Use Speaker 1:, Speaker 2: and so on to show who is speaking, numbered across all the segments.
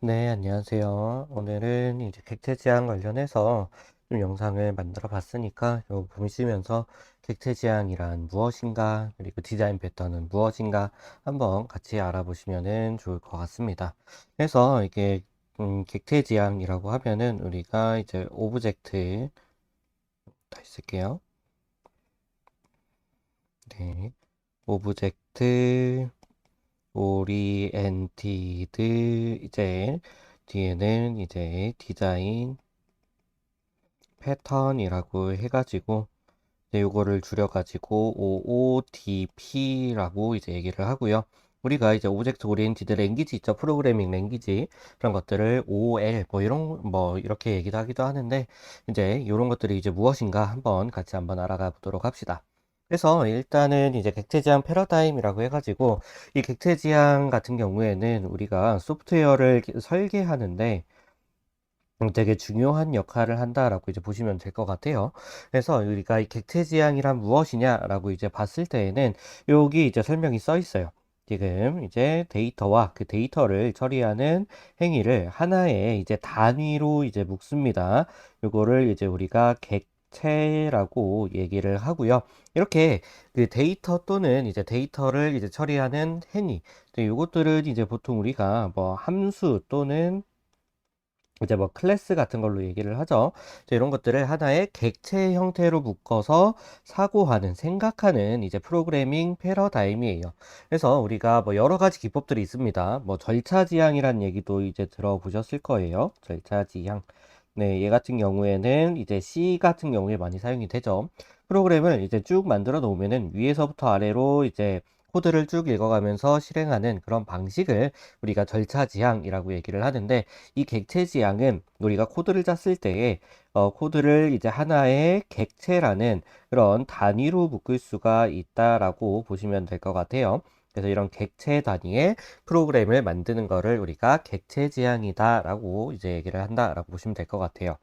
Speaker 1: 네, 안녕하세요. 오늘은 이제 객체 지향 관련해서 좀 영상을 만들어 봤으니까 요 보시면서 객체 지향이란 무엇인가, 그리고 디자인 패턴은 무엇인가 한번 같이 알아보시면 좋을 것 같습니다. 그래서 이게 객체 지향이라고 하면은 우리가 이제 오브젝트 다시 쓸게요. 네, 오브젝트 오리엔티드 이제 뒤에는 이제 디자인 패턴이라고 해가지고 이제 요거를 줄여가지고 OODP라고 이제 얘기를 하고요. 우리가 이제 오브젝트 오리엔티드 랭귀지 있죠. 프로그래밍 랭귀지 그런 것들을 OL 뭐 이런 뭐 이렇게 얘기도 하기도 하는데 이제 이런 것들이 이제 무엇인가 같이 한번 알아가 보도록 합시다. 그래서 일단은 이제 객체 지향 패러다임이라고 해가지고 이 객체 지향 같은 경우에는 우리가 소프트웨어를 설계하는데 되게 중요한 역할을 한다라고 이제 보시면 될 것 같아요. 그래서 우리가 이 객체 지향이란 무엇이냐라고 이제 봤을 때에는 여기 이제 설명이 써 있어요. 지금 이제 데이터와 그 데이터를 처리하는 행위를 하나의 이제 단위로 이제 묶습니다. 요거를 이제 우리가 객체라고 얘기를 하고요. 이렇게 그 데이터 또는 이제 데이터를 이제 처리하는 행위. 요것들은 이제 보통 우리가 뭐 함수 또는 이제 뭐 클래스 같은 걸로 얘기를 하죠. 이런 것들을 하나의 객체 형태로 묶어서 사고하는, 생각하는 이제 프로그래밍 패러다임이에요. 그래서 우리가 뭐 여러 가지 기법들이 있습니다. 뭐 절차 지향이란 얘기도 이제 들어보셨을 거예요. 절차 지향. 네, 얘 같은 경우에는 이제 C 같은 경우에 많이 사용이 되죠. 프로그램을 이제 쭉 만들어 놓으면은 위에서부터 아래로 이제 코드를 쭉 읽어가면서 실행하는 그런 방식을 우리가 절차 지향이라고 얘기를 하는데 이 객체 지향은 우리가 코드를 짰을 때에 코드를 이제 하나의 객체라는 그런 단위로 묶을 수가 있다라고 보시면 될 것 같아요. 그래서 이런 객체 단위의 프로그램을 만드는 거를 우리가 객체 지향이다라고 이제 얘기를 한다라고 보시면 될 것 같아요.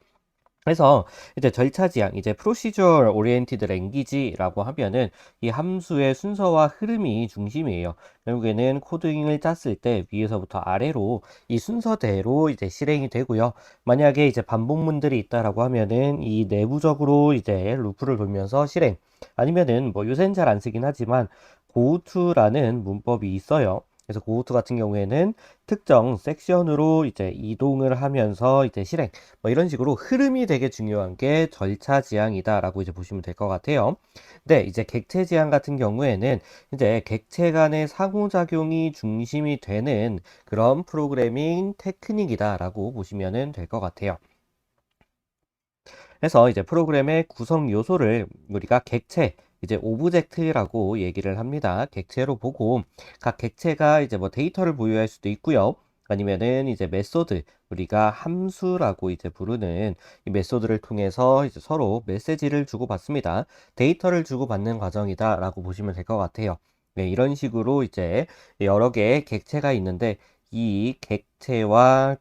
Speaker 1: 그래서 이제 절차 지향, 이제 Procedural Oriented Language라고 하면은 이 함수의 순서와 흐름이 중심이에요. 결국에는 코딩을 짰을 때 위에서부터 아래로 이 순서대로 이제 실행이 되고요. 만약에 이제 반복문들이 있다라고 하면은 이 내부적으로 이제 루프를 돌면서 실행, 아니면은 뭐 요새는 잘 안 쓰긴 하지만 고우투라는 문법이 있어요. 그래서 고우투 같은 경우에는 특정 섹션으로 이제 이동을 하면서 이제 실행, 뭐 이런 식으로 흐름이 되게 중요한 게 절차 지향이다라고 이제 보시면 될 것 같아요. 근데 이제 객체 지향 같은 경우에는 이제 객체 간의 상호작용이 중심이 되는 그런 프로그래밍 테크닉이다라고 보시면 될 것 같아요. 그래서 이제 프로그램의 구성 요소를 우리가 객체, 이제 오브젝트라고 얘기를 합니다. 객체로 보고 각 객체가 이제 뭐 데이터를 보유할 수도 있고요. 아니면은 이제 메소드, 우리가 함수라고 이제 부르는 이 메소드를 통해서 이제 서로 메시지를 주고받습니다. 데이터를 주고받는 과정이다라고 보시면 될 것 같아요. 네, 이런 식으로 이제 여러 개의 객체가 있는데 이 객체와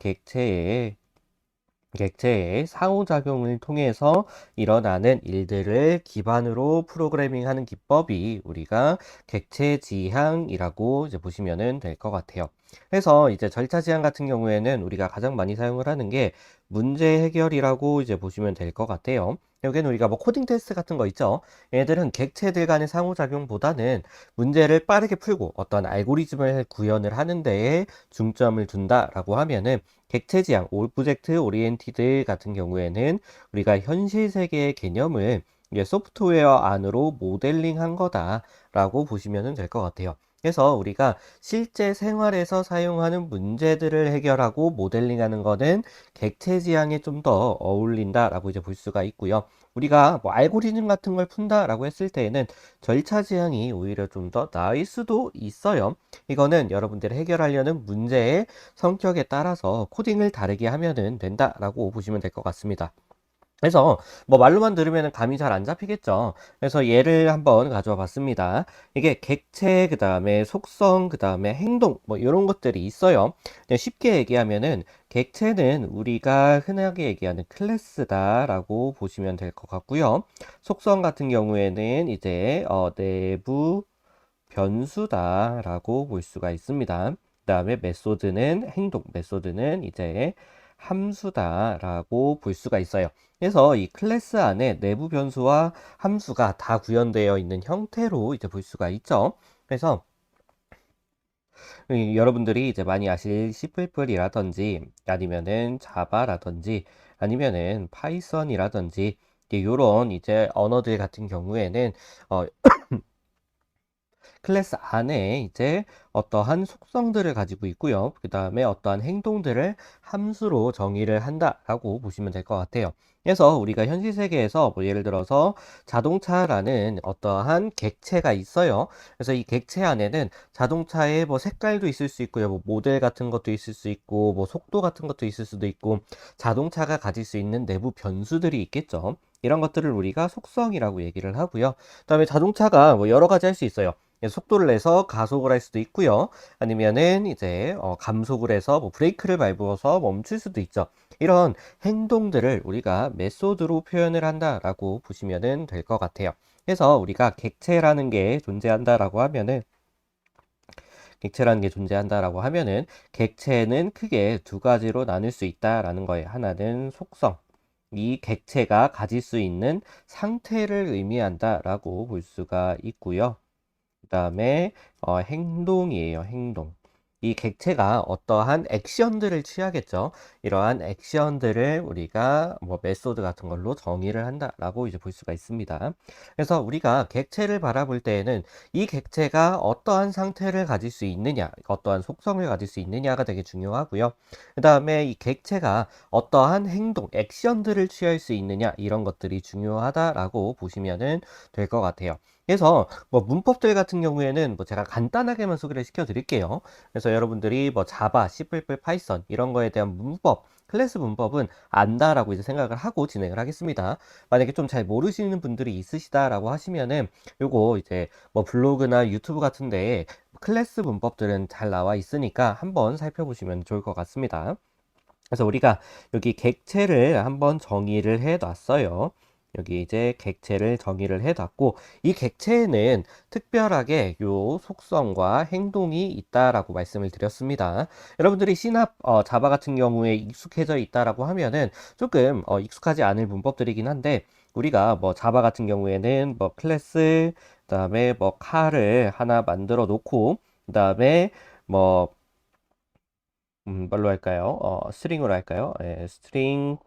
Speaker 1: 객체의 상호작용을 통해서 일어나는 일들을 기반으로 프로그래밍하는 기법이 우리가 객체 지향이라고 이제 보시면 될 것 같아요. 그래서 이제 절차 지향 같은 경우에는 우리가 가장 많이 사용을 하는 게 문제 해결이라고 이제 보시면 될 것 같아요. 여기는 우리가 뭐 코딩 테스트 같은 거 있죠. 얘들은 객체들 간의 상호작용보다는 문제를 빠르게 풀고 어떤 알고리즘을 구현을 하는 데에 중점을 둔다라고 하면은 객체 지향, 오브젝트 오리엔티드 같은 경우에는 우리가 현실 세계의 개념을 이제 소프트웨어 안으로 모델링한 거다라고 보시면 될 것 같아요. 그래서 우리가 실제 생활에서 사용하는 문제들을 해결하고 모델링하는 거는 객체 지향에 좀 더 어울린다라고 이제 볼 수가 있고요. 우리가 뭐 알고리즘 같은 걸 푼다라고 했을 때에는 절차 지향이 오히려 좀 더 나을 수도 있어요. 이거는 여러분들이 해결하려는 문제의 성격에 따라서 코딩을 다르게 하면은 된다라고 보시면 될 것 같습니다. 그래서 뭐 말로만 들으면 감이 잘 안 잡히겠죠. 그래서 예를 한번 가져와 봤습니다. 이게 객체, 그 다음에 속성, 그 다음에 행동, 뭐 이런 것들이 있어요. 그냥 쉽게 얘기하면은 객체는 우리가 흔하게 얘기하는 클래스다라고 보시면 될 것 같고요. 속성 같은 경우에는 이제 내부 변수다라고 볼 수가 있습니다. 다음에 메소드는 행동, 메소드는 이제 함수다라고 볼 수가 있어요. 그래서 이 클래스 안에 내부 변수와 함수가 다 구현되어 있는 형태로 이제 볼 수가 있죠. 그래서 여러분들이 이제 많이 아실 C++이라든지 아니면은 자바라든지 아니면은 파이썬이라든지 이런 이제 언어들 같은 경우에는 어, 클래스 안에 이제 어떠한 속성들을 가지고 있고요. 그 다음에 어떠한 행동들을 함수로 정의를 한다라고 보시면 될 것 같아요. 그래서 우리가 현실 세계에서 뭐 예를 들어서 자동차라는 어떠한 객체가 있어요. 그래서 이 객체 안에는 자동차의 뭐 색깔도 있을 수 있고요. 뭐 모델 같은 것도 있을 수 있고, 뭐 속도 같은 것도 있을 수도 있고, 자동차가 가질 수 있는 내부 변수들이 있겠죠. 이런 것들을 우리가 속성이라고 얘기를 하고요. 그다음에 자동차가 뭐 여러 가지 할 수 있어요. 속도를 내서 가속을 할 수도 있고요. 아니면은 이제 감속을 해서 뭐 브레이크를 밟아서 멈출 수도 있죠. 이런 행동들을 우리가 메소드로 표현을 한다라고 보시면 될 것 같아요. 그래서 우리가 객체라는 게 존재한다라고 하면은 객체라는 게 존재한다라고 하면은 객체는 크게 두 가지로 나눌 수 있다라는 거예요. 하나는 속성, 이 객체가 가질 수 있는 상태를 의미한다라고 볼 수가 있고요. 그 다음에 행동이에요. 행동. 이 객체가 어떠한 액션들을 취하겠죠. 이러한 액션들을 우리가 뭐 메소드 같은 걸로 정의를 한다라고 이제 볼 수가 있습니다. 그래서 우리가 객체를 바라볼 때에는 이 객체가 어떠한 상태를 가질 수 있느냐, 어떠한 속성을 가질 수 있느냐가 되게 중요하고요. 그 다음에 이 객체가 어떠한 행동, 액션들을 취할 수 있느냐, 이런 것들이 중요하다라고 보시면은 될 것 같아요. 그래서 뭐 문법들 같은 경우에는 뭐 제가 간단하게만 소개를 시켜 드릴게요. 그래서 여러분들이 뭐 자바, C++, 파이썬 이런 거에 대한 문법, 클래스 문법은 안다라고 이제 생각을 하고 진행을 하겠습니다. 만약에 좀 잘 모르시는 분들이 있으시다라고 하시면은 요거 이제 뭐 블로그나 유튜브 같은데 클래스 문법들은 잘 나와 있으니까 한번 살펴보시면 좋을 것 같습니다. 그래서 우리가 여기 객체를 한번 정의를 해 놨어요. 여기 이제 객체를 정의를 해 놨고, 이 객체에는 특별하게 요 속성과 행동이 있다라고 말씀을 드렸습니다. 여러분들이 C나 자바 같은 경우에 익숙해져 있다라고 하면은 조금 익숙하지 않을 문법들이긴 한데, 우리가 뭐 자바 같은 경우에는 뭐 클래스, 그다음에 뭐 칼을 하나 만들어 놓고, 그다음에 뭐 뭘로 할까요? 스트링으로 할까요? 예, 스트링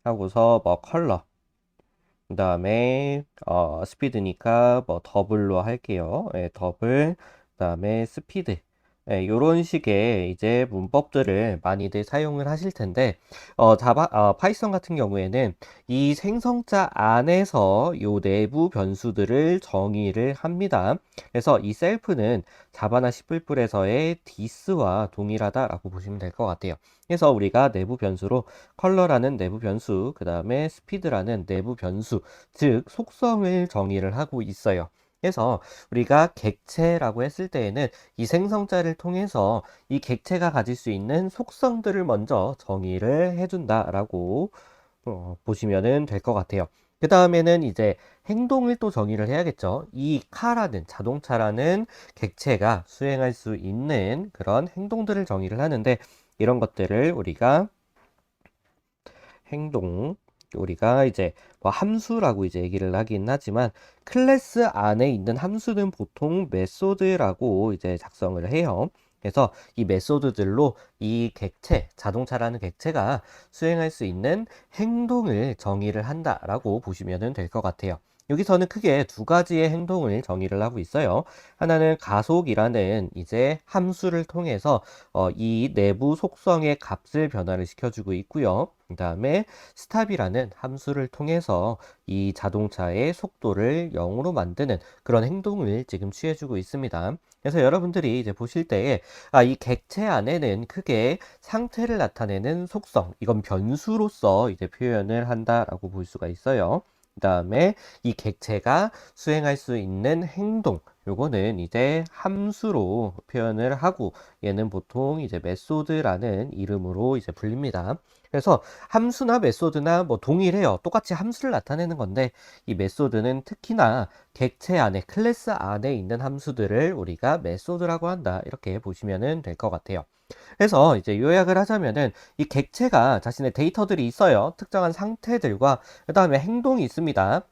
Speaker 1: 하고서 뭐 컬러 그 다음에 스피드니까 뭐 더블로 할게요. 예, 더블 그 다음에 스피드 예, 요런 식의 이제 문법들을 많이들 사용을 하실 텐데 파이썬 같은 경우에는 이 생성자 안에서 요 내부 변수들을 정의를 합니다. 그래서 이 셀프는 자바나 C++에서의 this와 동일하다라고 보시면 될 것 같아요. 그래서 우리가 내부 변수로 컬러라는 내부 변수, 그 다음에 스피드라는 내부 변수, 즉 속성을 정의를 하고 있어요. 그래서 우리가 객체라고 했을 때에는 이 생성자를 통해서 이 객체가 가질 수 있는 속성들을 먼저 정의를 해준다라고 보시면 될 것 같아요. 그 다음에는 이제 행동을 또 정의를 해야겠죠. 이 카라는 자동차라는 객체가 수행할 수 있는 그런 행동들을 정의를 하는데 이런 것들을 우리가 행동 우리가 이제 뭐 함수라고 이제 얘기를 하긴 하지만 클래스 안에 있는 함수는 보통 메소드라고 이제 작성을 해요. 그래서 이 메소드들로 이 객체, 자동차라는 객체가 수행할 수 있는 행동을 정의를 한다라고 보시면 될 것 같아요. 여기서는 크게 두 가지의 행동을 정의를 하고 있어요. 하나는 가속이라는 이제 함수를 통해서 이 내부 속성의 값을 변화를 시켜주고 있고요. 그 다음에 스탑이라는 함수를 통해서 이 자동차의 속도를 0으로 만드는 그런 행동을 지금 취해주고 있습니다. 그래서 여러분들이 이제 보실 때에 이 객체 안에는 크게 상태를 나타내는 속성, 이건 변수로서 이제 표현을 한다라고 볼 수가 있어요. 그 다음에 이 객체가 수행할 수 있는 행동, 요거는 이제 함수로 표현을 하고 얘는 보통 이제 메소드라는 이름으로 이제 불립니다. 그래서 함수나 메소드나 뭐 동일해요. 똑같이 함수를 나타내는 건데 이 메소드는 특히나 객체 안에 클래스 안에 있는 함수들을 우리가 메소드라고 한다. 이렇게 보시면 될 것 같아요. 그래서 이제 요약을 하자면은 이 객체가 자신의 데이터들이 있어요. 특정한 상태들과 그 다음에 행동이 있습니다.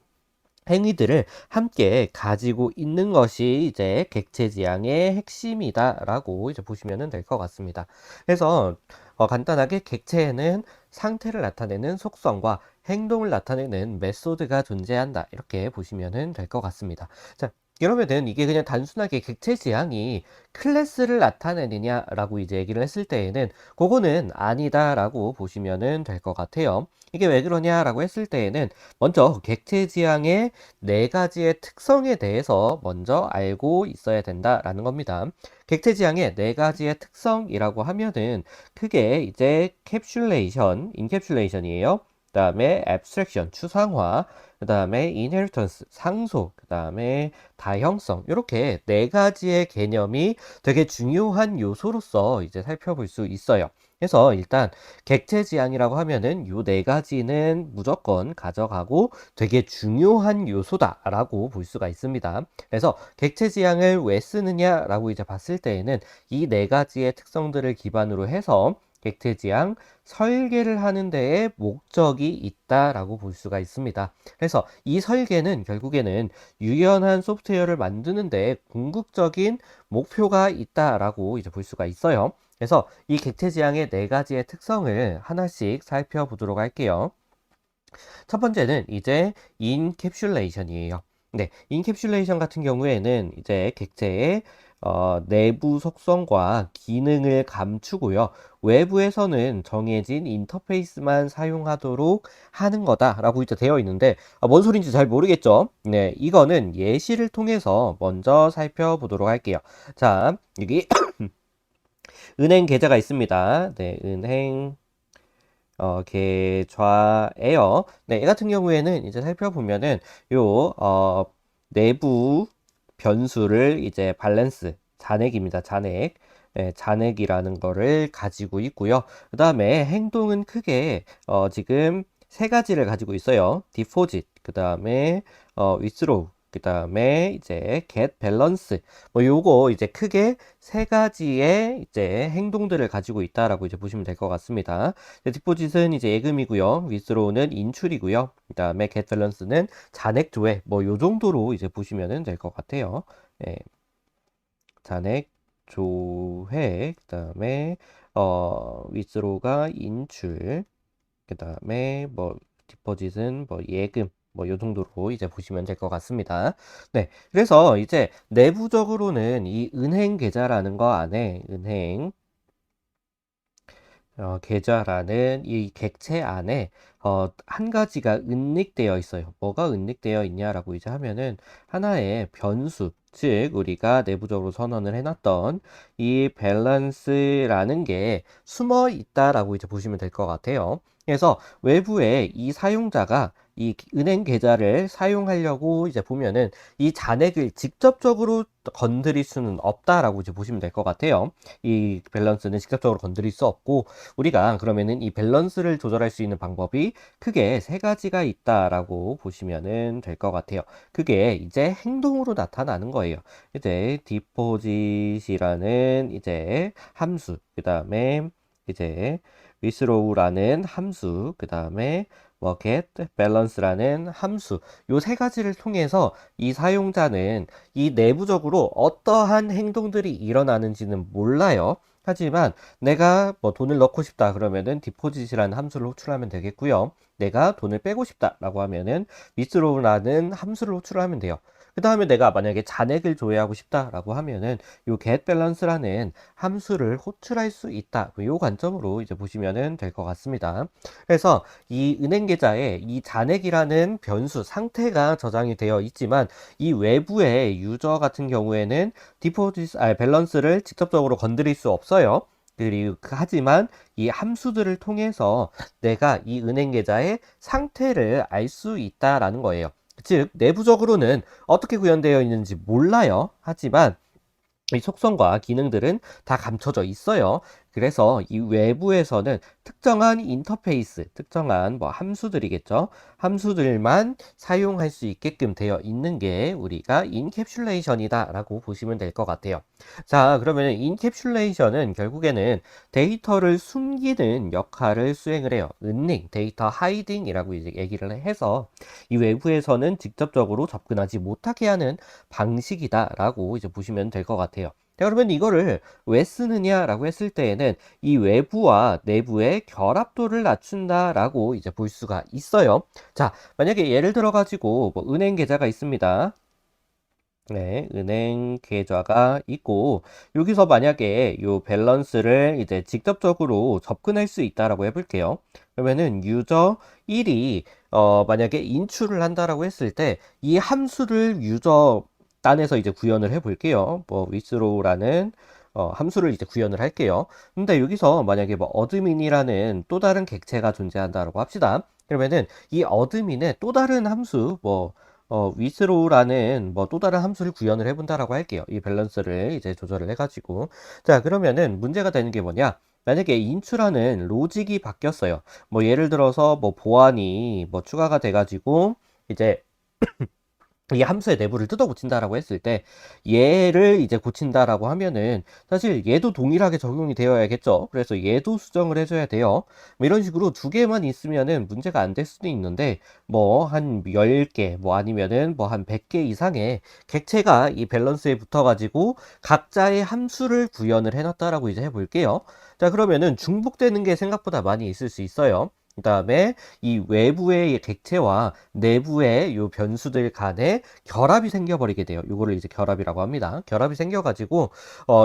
Speaker 1: 행위들을 함께 가지고 있는 것이 이제 객체지향의 핵심이다라고 이제 보시면 될 것 같습니다. 그래서 간단하게 객체에는 상태를 나타내는 속성과 행동을 나타내는 메소드가 존재한다. 이렇게 보시면 될 것 같습니다. 자, 그러면은 이게 그냥 단순하게 객체지향이 클래스를 나타내느냐라고 이제 얘기를 했을 때에는 그거는 아니다라고 보시면 될 것 같아요. 이게 왜 그러냐라고 했을 때에는 먼저 객체지향의 네 가지의 특성에 대해서 먼저 알고 있어야 된다라는 겁니다. 객체지향의 네 가지의 특성이라고 하면은 크게 이제 캡슐레이션, 인캡슐레이션이에요. 그 다음에 abstraction, 추상화, 그 다음에 inheritance, 상속, 그 다음에 다형성, 이렇게 네 가지의 개념이 되게 중요한 요소로서 이제 살펴볼 수 있어요. 그래서 일단 객체지향이라고 하면은 요 네 가지는 무조건 가져가고 되게 중요한 요소다라고 볼 수가 있습니다. 그래서 객체지향을 왜 쓰느냐라고 이제 봤을 때에는 이 네 가지의 특성들을 기반으로 해서 객체지향 설계를 하는 데에 목적이 있다라고 볼 수가 있습니다. 그래서 이 설계는 결국에는 유연한 소프트웨어를 만드는 데 궁극적인 목표가 있다라고 이제 볼 수가 있어요. 그래서 이 객체지향의 네 가지의 특성을 하나씩 살펴보도록 할게요. 첫 번째는 이제 인캡슐레이션이에요. 네, 인캡슐레이션 같은 경우에는 이제 객체의 내부 속성과 기능을 감추고요. 외부에서는 정해진 인터페이스만 사용하도록 하는 거다라고 이제 되어 있는데 뭔 소린지 잘 모르겠죠? 네, 이거는 예시를 통해서 먼저 살펴보도록 할게요. 자, 여기 은행 계좌가 있습니다. 네, 은행 계좌예요. 네, 이 같은 경우에는 이제 살펴보면은 요 내부 변수를 이제 밸런스 잔액입니다. 잔액. 네, 잔액이라는 거를 가지고 있고요. 그 다음에 행동은 크게 지금 세 가지를 가지고 있어요. 디포짓, 그 다음에 withdraw, 그 다음에 이제 get balance. 뭐 요거 이제 크게 세 가지의 이제 행동들을 가지고 있다라고 이제 보시면 될 것 같습니다. 디포짓은 이제 예금이고요. 위스로우는 인출이고요. 그 다음에 get balance는 잔액 조회. 뭐 요 정도로 이제 보시면 될 것 같아요. 예, 잔액 조회. 그 다음에 위스로우가 인출. 그 다음에 뭐 디포짓은 뭐 예금. 뭐 요 정도로 이제 보시면 될 것 같습니다. 네, 그래서 이제 내부적으로는 이 은행 계좌라는 거 안에 은행 계좌라는 이 객체 안에 한 가지가 은닉되어 있어요. 뭐가 은닉되어 있냐라고 이제 하면은 하나의 변수, 즉 우리가 내부적으로 선언을 해놨던 이 밸런스라는 게 숨어 있다라고 이제 보시면 될 것 같아요. 그래서 외부에 이 사용자가 이 은행 계좌를 사용하려고 이제 보면은 이 잔액을 직접적으로 건드릴 수는 없다라고 이제 보시면 될 것 같아요. 이 밸런스는 직접적으로 건드릴 수 없고 우리가 그러면은 이 밸런스를 조절할 수 있는 방법이 크게 세 가지가 있다라고 보시면은 될 것 같아요. 그게 이제 행동으로 나타나는 거예요. 이제 디포짓이라는 이제 함수, 그 다음에 이제 withdraw라는 함수, 그 다음에 뭐 get balance라는 함수, 요 세 가지를 통해서 이 사용자는 이 내부적으로 어떠한 행동들이 일어나는지는 몰라요. 하지만 내가 뭐 돈을 넣고 싶다 그러면은 디포짓이라는 함수를 호출하면 되겠고요. 내가 돈을 빼고 싶다라고 하면은 withdraw라는 함수를 호출하면 돼요. 그 다음에 내가 만약에 잔액을 조회하고 싶다라고 하면은 요 get balance라는 함수를 호출할 수 있다. 요 관점으로 이제 보시면은 될 것 같습니다. 그래서 이 은행 계좌에 이 잔액이라는 변수 상태가 저장이 되어 있지만 이 외부의 유저 같은 경우에는 밸런스를 직접적으로 건드릴 수 없어요. 그리고 하지만 이 함수들을 통해서 내가 이 은행 계좌의 상태를 알 수 있다라는 거예요. 즉 내부적으로는 어떻게 구현되어 있는지 몰라요. 하지만 이 속성과 기능들은 다 감춰져 있어요. 그래서 이 외부에서는 특정한 인터페이스, 특정한 뭐 함수들이겠죠. 함수들만 사용할 수 있게끔 되어 있는 게 우리가 인캡슐레이션이다라고 보시면 될 것 같아요. 자, 그러면 인캡슐레이션은 결국에는 데이터를 숨기는 역할을 수행을 해요. 은닉, 데이터 하이딩이라고 이제 얘기를 해서 이 외부에서는 직접적으로 접근하지 못하게 하는 방식이다라고 이제 보시면 될 것 같아요. 자, 그러면 이거를 왜 쓰느냐라고 했을 때에는 이 외부와 내부의 결합도를 낮춘다라고 이제 볼 수가 있어요. 자, 만약에 예를 들어 가지고 뭐 은행 계좌가 있습니다. 네, 은행 계좌가 있고 여기서 만약에 요 밸런스를 이제 직접적으로 접근할 수 있다라고 해볼게요. 그러면은 유저 1이 만약에 인출을 한다라고 했을 때 이 함수를 유저 단에서 이제 구현을 해볼게요. 뭐 withrow라는 함수를 이제 구현을 할게요. 근데 여기서 만약에 뭐 어드민이라는 또 다른 객체가 존재한다라고 합시다. 그러면은 이 어드민의 또 다른 함수 withrow라는 뭐 또 다른 함수를 구현을 해본다라고 할게요. 이 밸런스를 이제 조절을 해가지고. 자, 그러면은 문제가 되는 게 뭐냐? 만약에 인출하는 로직이 바뀌었어요. 뭐 예를 들어서 뭐 보안이 뭐 추가가 돼가지고 이제 이 함수의 내부를 뜯어 고친다라고 했을 때 얘를 이제 고친다라고 하면은 사실 얘도 동일하게 적용이 되어야겠죠. 그래서 얘도 수정을 해줘야 돼요. 뭐 이런 식으로 두 개만 있으면은 문제가 안 될 수도 있는데 뭐 한 10개 뭐 아니면은 뭐 한 100개 이상의 객체가 이 밸런스에 붙어가지고 각자의 함수를 구현을 해놨다라고 이제 해볼게요. 자, 그러면은 중복되는 게 생각보다 많이 있을 수 있어요. 그 다음에 이 외부의 객체와 내부의 요 변수들 간에 결합이 생겨버리게 돼요. 요거를 이제 결합이라고 합니다. 결합이 생겨가지고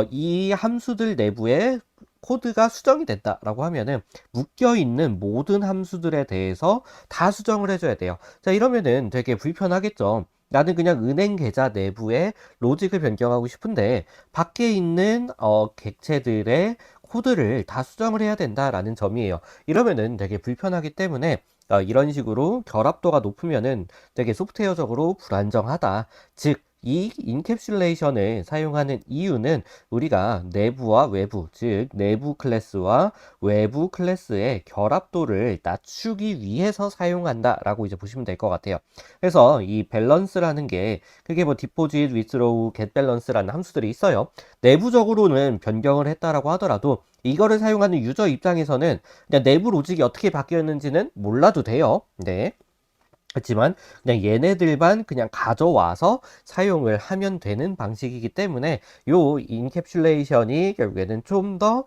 Speaker 1: 이 함수들 내부에 코드가 수정이 됐다라고 하면은 묶여 있는 모든 함수들에 대해서 다 수정을 해줘야 돼요. 자, 이러면은 되게 불편하겠죠. 나는 그냥 은행 계좌 내부에 로직을 변경하고 싶은데 밖에 있는 객체들의 코드를 다 수정을 해야 된다라는 점이에요. 이러면은 되게 불편하기 때문에 이런 식으로 결합도가 높으면은 되게 소프트웨어적으로 불안정하다. 즉, 이 인캡슐레이션을 사용하는 이유는 우리가 내부와 외부, 즉 내부 클래스와 외부 클래스의 결합도를 낮추기 위해서 사용한다라고 이제 보시면 될 것 같아요. 그래서 이 밸런스라는 게 그게 뭐 디포짓, 위스로우, 겟 밸런스라는 함수들이 있어요. 내부적으로는 변경을 했다라고 하더라도 이거를 사용하는 유저 입장에서는 그냥 내부 로직이 어떻게 바뀌었는지는 몰라도 돼요. 네. 그렇지만 그냥 얘네들만 그냥 가져와서 사용을 하면 되는 방식이기 때문에 요 인캡슐레이션이 결국에는 좀 더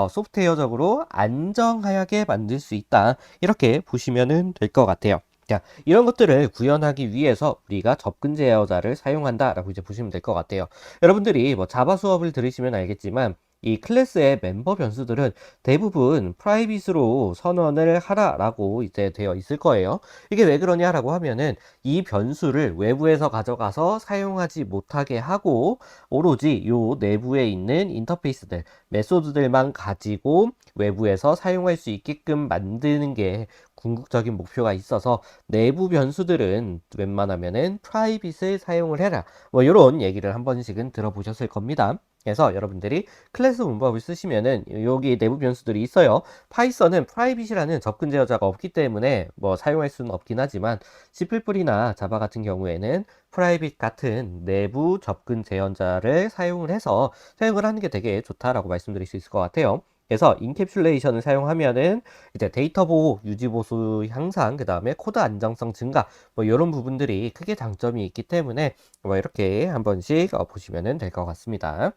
Speaker 1: 소프트웨어적으로 안정하게 만들 수 있다. 이렇게 보시면 될 것 같아요. 자, 이런 것들을 구현하기 위해서 우리가 접근 제어자를 사용한다라고 이제 보시면 될 것 같아요. 여러분들이 뭐 자바 수업을 들으시면 알겠지만 이 클래스의 멤버 변수들은 대부분 프라이빗으로 선언을 하라라고 이제 되어 있을 거예요. 이게 왜 그러냐라고 하면은 이 변수를 외부에서 가져가서 사용하지 못하게 하고 오로지 요 내부에 있는 인터페이스들, 메소드들만 가지고 외부에서 사용할 수 있게끔 만드는 게 궁극적인 목표가 있어서 내부 변수들은 웬만하면은 프라이빗을 사용을 해라. 뭐 이런 얘기를 한 번씩은 들어보셨을 겁니다. 그래서 여러분들이 클래스 문법을 쓰시면은 여기 내부 변수들이 있어요. 파이썬은 프라이빗이라는 접근 제어자가 없기 때문에 뭐 사용할 수는 없긴 하지만 C++이나 자바 같은 경우에는 프라이빗 같은 내부 접근 제어자를 사용을 해서 사용을 하는 게 되게 좋다라고 말씀드릴 수 있을 것 같아요. 그래서 인캡슐레이션을 사용하면은 이제 데이터 보호, 유지 보수 향상, 그 다음에 코드 안정성 증가, 뭐 이런 부분들이 크게 장점이 있기 때문에 뭐 이렇게 한 번씩 보시면 될 것 같습니다.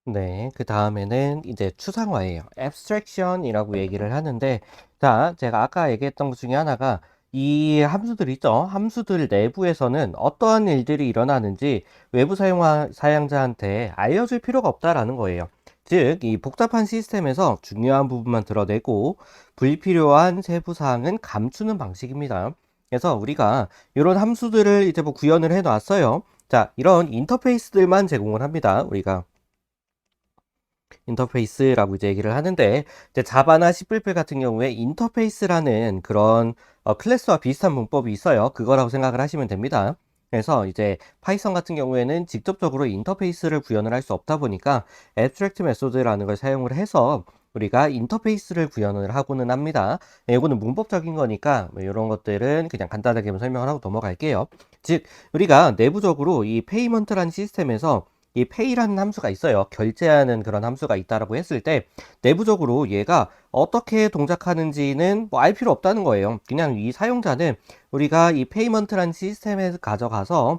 Speaker 1: 네, 그 다음에는 이제 추상화예요. abstraction이라고 얘기를 하는데, 자, 제가 아까 얘기했던 것 중에 하나가 이 함수들 있죠? 함수들 내부에서는 어떠한 일들이 일어나는지 외부 사용자한테 알려줄 필요가 없다라는 거예요. 즉, 이 복잡한 시스템에서 중요한 부분만 드러내고 불필요한 세부 사항은 감추는 방식입니다. 그래서 우리가 이런 함수들을 이제 뭐 구현을 해 놨어요. 자, 이런 인터페이스들만 제공을 합니다. 우리가. 인터페이스라고 이제 얘기를 하는데, 이제 자바나 C++ 같은 경우에 인터페이스라는 그런 클래스와 비슷한 문법이 있어요. 그거라고 생각을 하시면 됩니다. 그래서 이제 파이썬 같은 경우에는 직접적으로 인터페이스를 구현을 할 수 없다 보니까 abstract 메소드라는 걸 사용을 해서 우리가 인터페이스를 구현을 하고는 합니다. 네, 이거는 문법적인 거니까 뭐 이런 것들은 그냥 간단하게 설명을 하고 넘어갈게요. 즉, 우리가 내부적으로 이 페이먼트라는 시스템에서 이 pay라는 함수가 있어요. 결제하는 그런 함수가 있다라고 했을 때 내부적으로 얘가 어떻게 동작하는지는 뭐 알 필요 없다는 거예요. 그냥 이 사용자는 우리가 이 payment라는 시스템에 가져가서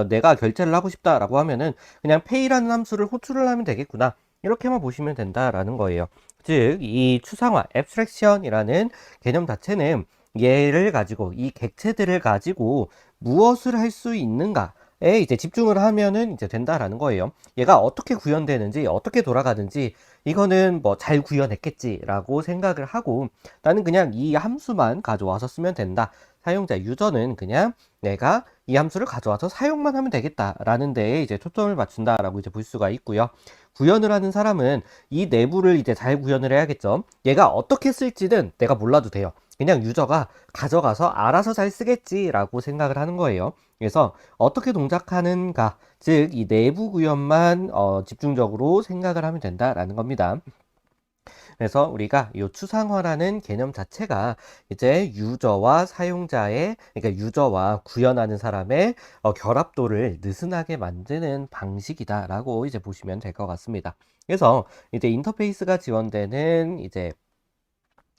Speaker 1: 내가 결제를 하고 싶다라고 하면은 그냥 pay라는 함수를 호출을 하면 되겠구나. 이렇게만 보시면 된다라는 거예요. 즉, 이 추상화, abstraction이라는 개념 자체는 얘를 가지고 이 객체들을 가지고 무엇을 할 수 있는가에 이제 집중을 하면은 이제 된다라는 거예요. 얘가 어떻게 구현되는지, 어떻게 돌아가는지 이거는 뭐 잘 구현했겠지라고 생각을 하고 나는 그냥 이 함수만 가져와서 쓰면 된다. 사용자 유저는 그냥 내가 이 함수를 가져와서 사용만 하면 되겠다라는 데에 이제 초점을 맞춘다라고 이제 볼 수가 있고요. 구현을 하는 사람은 이 내부를 이제 잘 구현을 해야겠죠. 얘가 어떻게 쓸지는 내가 몰라도 돼요. 그냥 유저가 가져가서 알아서 잘 쓰겠지라고 생각을 하는 거예요. 그래서 어떻게 동작하는가, 즉 이 내부 구현만 집중적으로 생각을 하면 된다라는 겁니다. 그래서 우리가 이 추상화라는 개념 자체가 이제 유저와 사용자의, 그러니까 유저와 구현하는 사람의 결합도를 느슨하게 만드는 방식이다라고 이제 보시면 될 것 같습니다. 그래서 이제 인터페이스가 지원되는 이제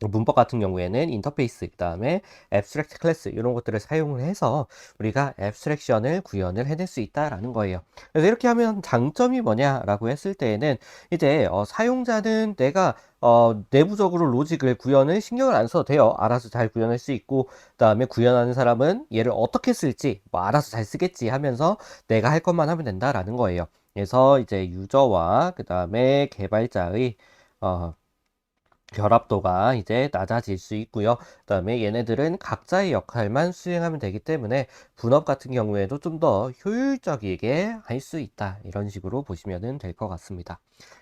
Speaker 1: 문법 같은 경우에는 인터페이스, 그 다음에 abstract class 이런 것들을 사용을 해서 우리가 abstraction을 구현을 해낼 수 있다라는 거예요. 그래서 이렇게 하면 장점이 뭐냐라고 했을 때에는 이제 사용자는 내가 내부적으로 로직을 구현을 신경을 안 써도 돼요. 알아서 잘 구현할 수 있고, 그 다음에 구현하는 사람은 얘를 어떻게 쓸지 뭐 알아서 잘 쓰겠지 하면서 내가 할 것만 하면 된다라는 거예요. 그래서 이제 유저와 그 다음에 개발자의 결합도가 이제 낮아질 수 있고요. 그다음에 얘네들은 각자의 역할만 수행하면 되기 때문에 분업 같은 경우에도 좀 더 효율적이게 할 수 있다. 이런 식으로 보시면 될 것 같습니다.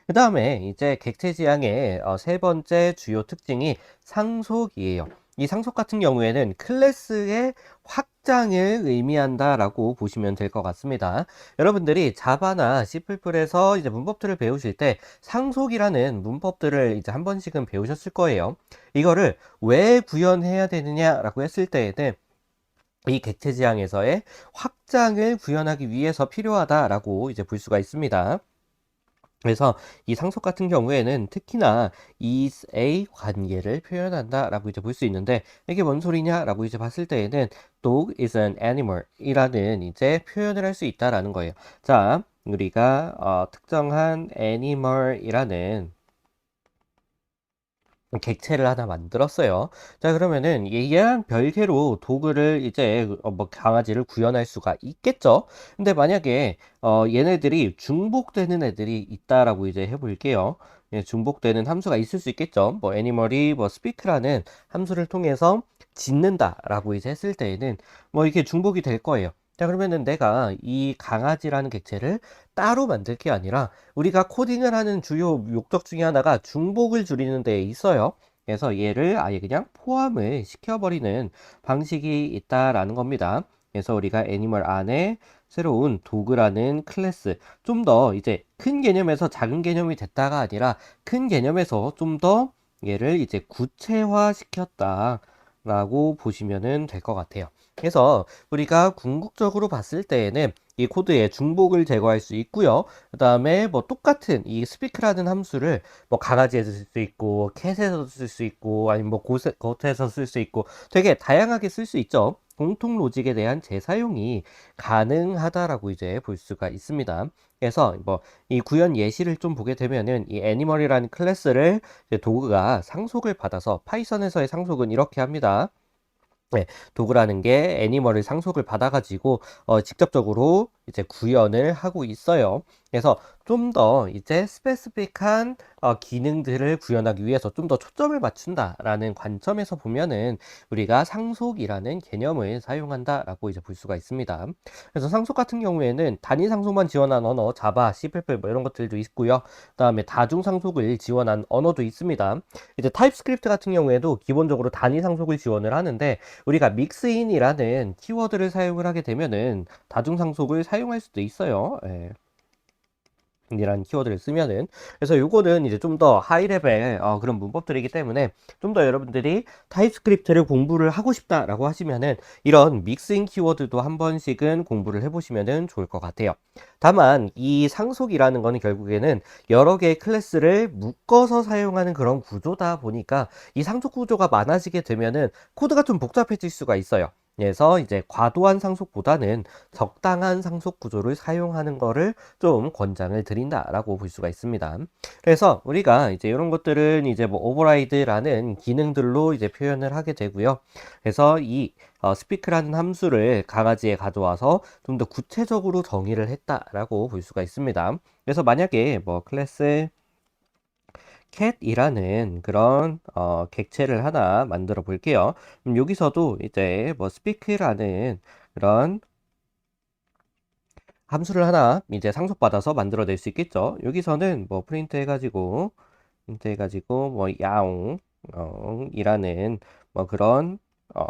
Speaker 1: 그 다음에 이제 객체 지향의 세 번째 주요 특징이 상속이에요. 이 상속 같은 경우에는 클래스의 확장을 의미한다라고 보시면 될 것 같습니다. 여러분들이 자바나 C++에서 이제 문법들을 배우실 때 상속이라는 문법들을 이제 한 번씩은 배우셨을 거예요. 이거를 왜 구현해야 되느냐라고 했을 때에는 이 객체 지향에서의 확장을 구현하기 위해서 필요하다라고 이제 볼 수가 있습니다. 그래서 이 상속 같은 경우에는 특히나 is a 관계를 표현한다라고 이제 볼 수 있는데 이게 뭔 소리냐라고 이제 봤을 때에는 dog is an animal 이라는 이제 표현을 할 수 있다라는 거예요. 자, 우리가 특정한 animal이라는 객체를 하나 만들었어요. 자, 그러면은 얘랑 별개로 도구를 이제 뭐 강아지를 구현할 수가 있겠죠. 근데 만약에 얘네들이 중복되는 애들이 있다라고 이제 해볼게요. 예, 중복되는 함수가 있을 수 있겠죠. 뭐 애니멀이 뭐 speak라는 함수를 통해서 짖는다라고 이제 했을 때에는 뭐 이게 중복이 될 거예요. 자, 그러면은 내가 이 강아지라는 객체를 따로 만들 게 아니라 우리가 코딩을 하는 주요 목적 중에 하나가 중복을 줄이는 데 있어요. 그래서 얘를 아예 그냥 포함을 시켜버리는 방식이 있다라는 겁니다. 그래서 우리가 애니멀 안에 새로운 도그라는 클래스, 좀 더 이제 큰 개념에서 작은 개념이 됐다가 아니라 큰 개념에서 좀 더 얘를 이제 구체화 시켰다라고 보시면 될 것 같아요. 그래서 우리가 궁극적으로 봤을 때에는 이 코드의 중복을 제거할 수 있고요. 그 다음에 뭐 똑같은 이 스피크라는 함수를 뭐 강아지에서 쓸 수 있고 캣에서 쓸 수 있고 아니면 뭐 겉에서 쓸 수 있고 되게 다양하게 쓸 수 있죠. 공통 로직에 대한 재사용이 가능하다라고 이제 볼 수가 있습니다. 그래서 뭐 이 구현 예시를 좀 보게 되면은 이 애니멀이라는 클래스를 도구가 상속을 받아서 파이썬에서의 상속은 이렇게 합니다. 네, 도구라는 게 애니멀을 상속을 받아가지고 직접적으로 이제 구현을 하고 있어요. 그래서 좀 더 이제 스페시픽한 기능들을 구현하기 위해서 좀 더 초점을 맞춘다라는 관점에서 보면은 우리가 상속이라는 개념을 사용한다라고 이제 볼 수가 있습니다. 그래서 상속 같은 경우에는 단위 상속만 지원한 언어, 자바, C++ 뭐 이런 것들도 있고요. 그다음에 다중 상속을 지원한 언어도 있습니다. 이제 타입스크립트 같은 경우에도 기본적으로 단위 상속을 지원을 하는데 우리가 믹스인이라는 키워드를 사용을 하게 되면은 다중 상속을 사용할 수도 있어요. 예. 이라는 키워드를 쓰면은 그래서 요거는 이제 좀 더 하이 레벨 그런 문법들이기 때문에 좀 더 여러분들이 타입스크립트를 공부를 하고 싶다라고 하시면은 이런 믹스인 키워드도 한 번씩은 공부를 해보시면은 좋을 것 같아요. 다만 이 상속이라는 거는 결국에는 여러 개의 클래스를 묶어서 사용하는 그런 구조다 보니까 이 상속 구조가 많아지게 되면은 코드가 좀 복잡해질 수가 있어요. 그래서 이제 과도한 상속보다는 적당한 상속 구조를 사용하는 거를 좀 권장을 드린다라고 볼 수가 있습니다. 그래서 우리가 이제 이런 것들은 이제 뭐 오버라이드라는 기능들로 이제 표현을 하게 되고요. 그래서 이 스피크라는 함수를 강아지에 가져와서 좀 더 구체적으로 정의를 했다라고 볼 수가 있습니다. 그래서 만약에 뭐 클래스 cat이라는 그런 객체를 하나 만들어 볼게요. 여기서도 이제 뭐 speak라는 그런 함수를 하나 이제 상속받아서 만들어낼 수 있겠죠. 여기서는 뭐 프린트 해가지고 뭐 야옹 이라는 뭐 그런 어,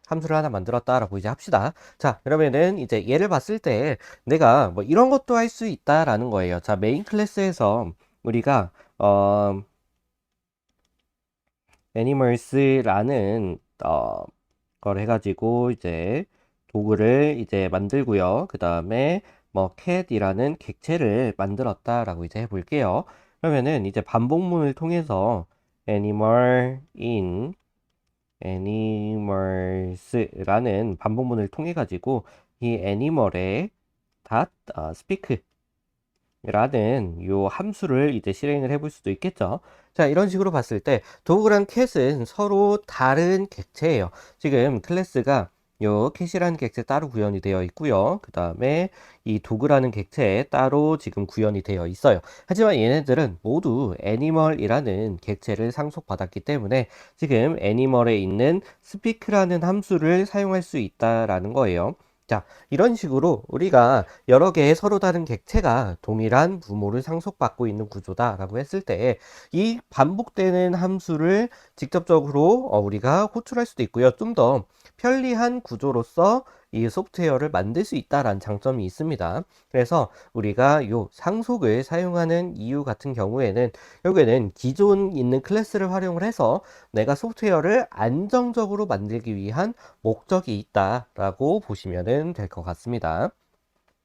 Speaker 1: 함수를 하나 만들었다라고 이제 합시다. 자, 그러면은 이제 얘를 봤을 때 내가 뭐 이런 것도 할 수 있다라는 거예요. 자, 메인 클래스에서 우리가 애니멀스라는 걸 해가지고 이제 도구를 이제 만들고요. 그 다음에 뭐 cat이라는 객체를 만들었다라고 이제 해볼게요. 그러면은 이제 반복문을 통해서 animal in animals라는 반복문을 통해 가지고 이 animal의 speak 라는 요 함수를 이제 실행을 해볼 수도 있겠죠. 자, 이런 식으로 봤을 때 도구랑 캣은 서로 다른 객체예요. 지금 클래스가 요 캣이라는 객체 따로 구현이 되어 있고요. 그 다음에 이 도구라는 객체에 따로 지금 구현이 되어 있어요. 하지만 얘네들은 모두 애니멀이라는 객체를 상속받았기 때문에 지금 애니멀에 있는 speak라는 함수를 사용할 수 있다라는 거예요. 자, 이런 식으로 우리가 여러 개의 서로 다른 객체가 동일한 부모를 상속받고 있는 구조다라고 했을 때 이 반복되는 함수를 직접적으로 우리가 호출할 수도 있고요. 좀 더 편리한 구조로서 이 소프트웨어를 만들 수 있다라는 장점이 있습니다. 그래서 우리가 이 상속을 사용하는 이유 같은 경우에는 결국에는 기존 있는 클래스를 활용을 해서 내가 소프트웨어를 안정적으로 만들기 위한 목적이 있다라고 보시면 될 것 같습니다.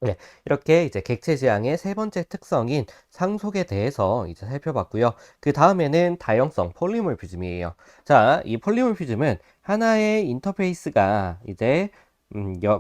Speaker 1: 네, 이렇게 이제 객체 지향의 세 번째 특성인 상속에 대해서 이제 살펴봤고요. 그 다음에는 다형성, 폴리몰피즘이에요. 자, 이 폴리몰피즘은 하나의 인터페이스가 이제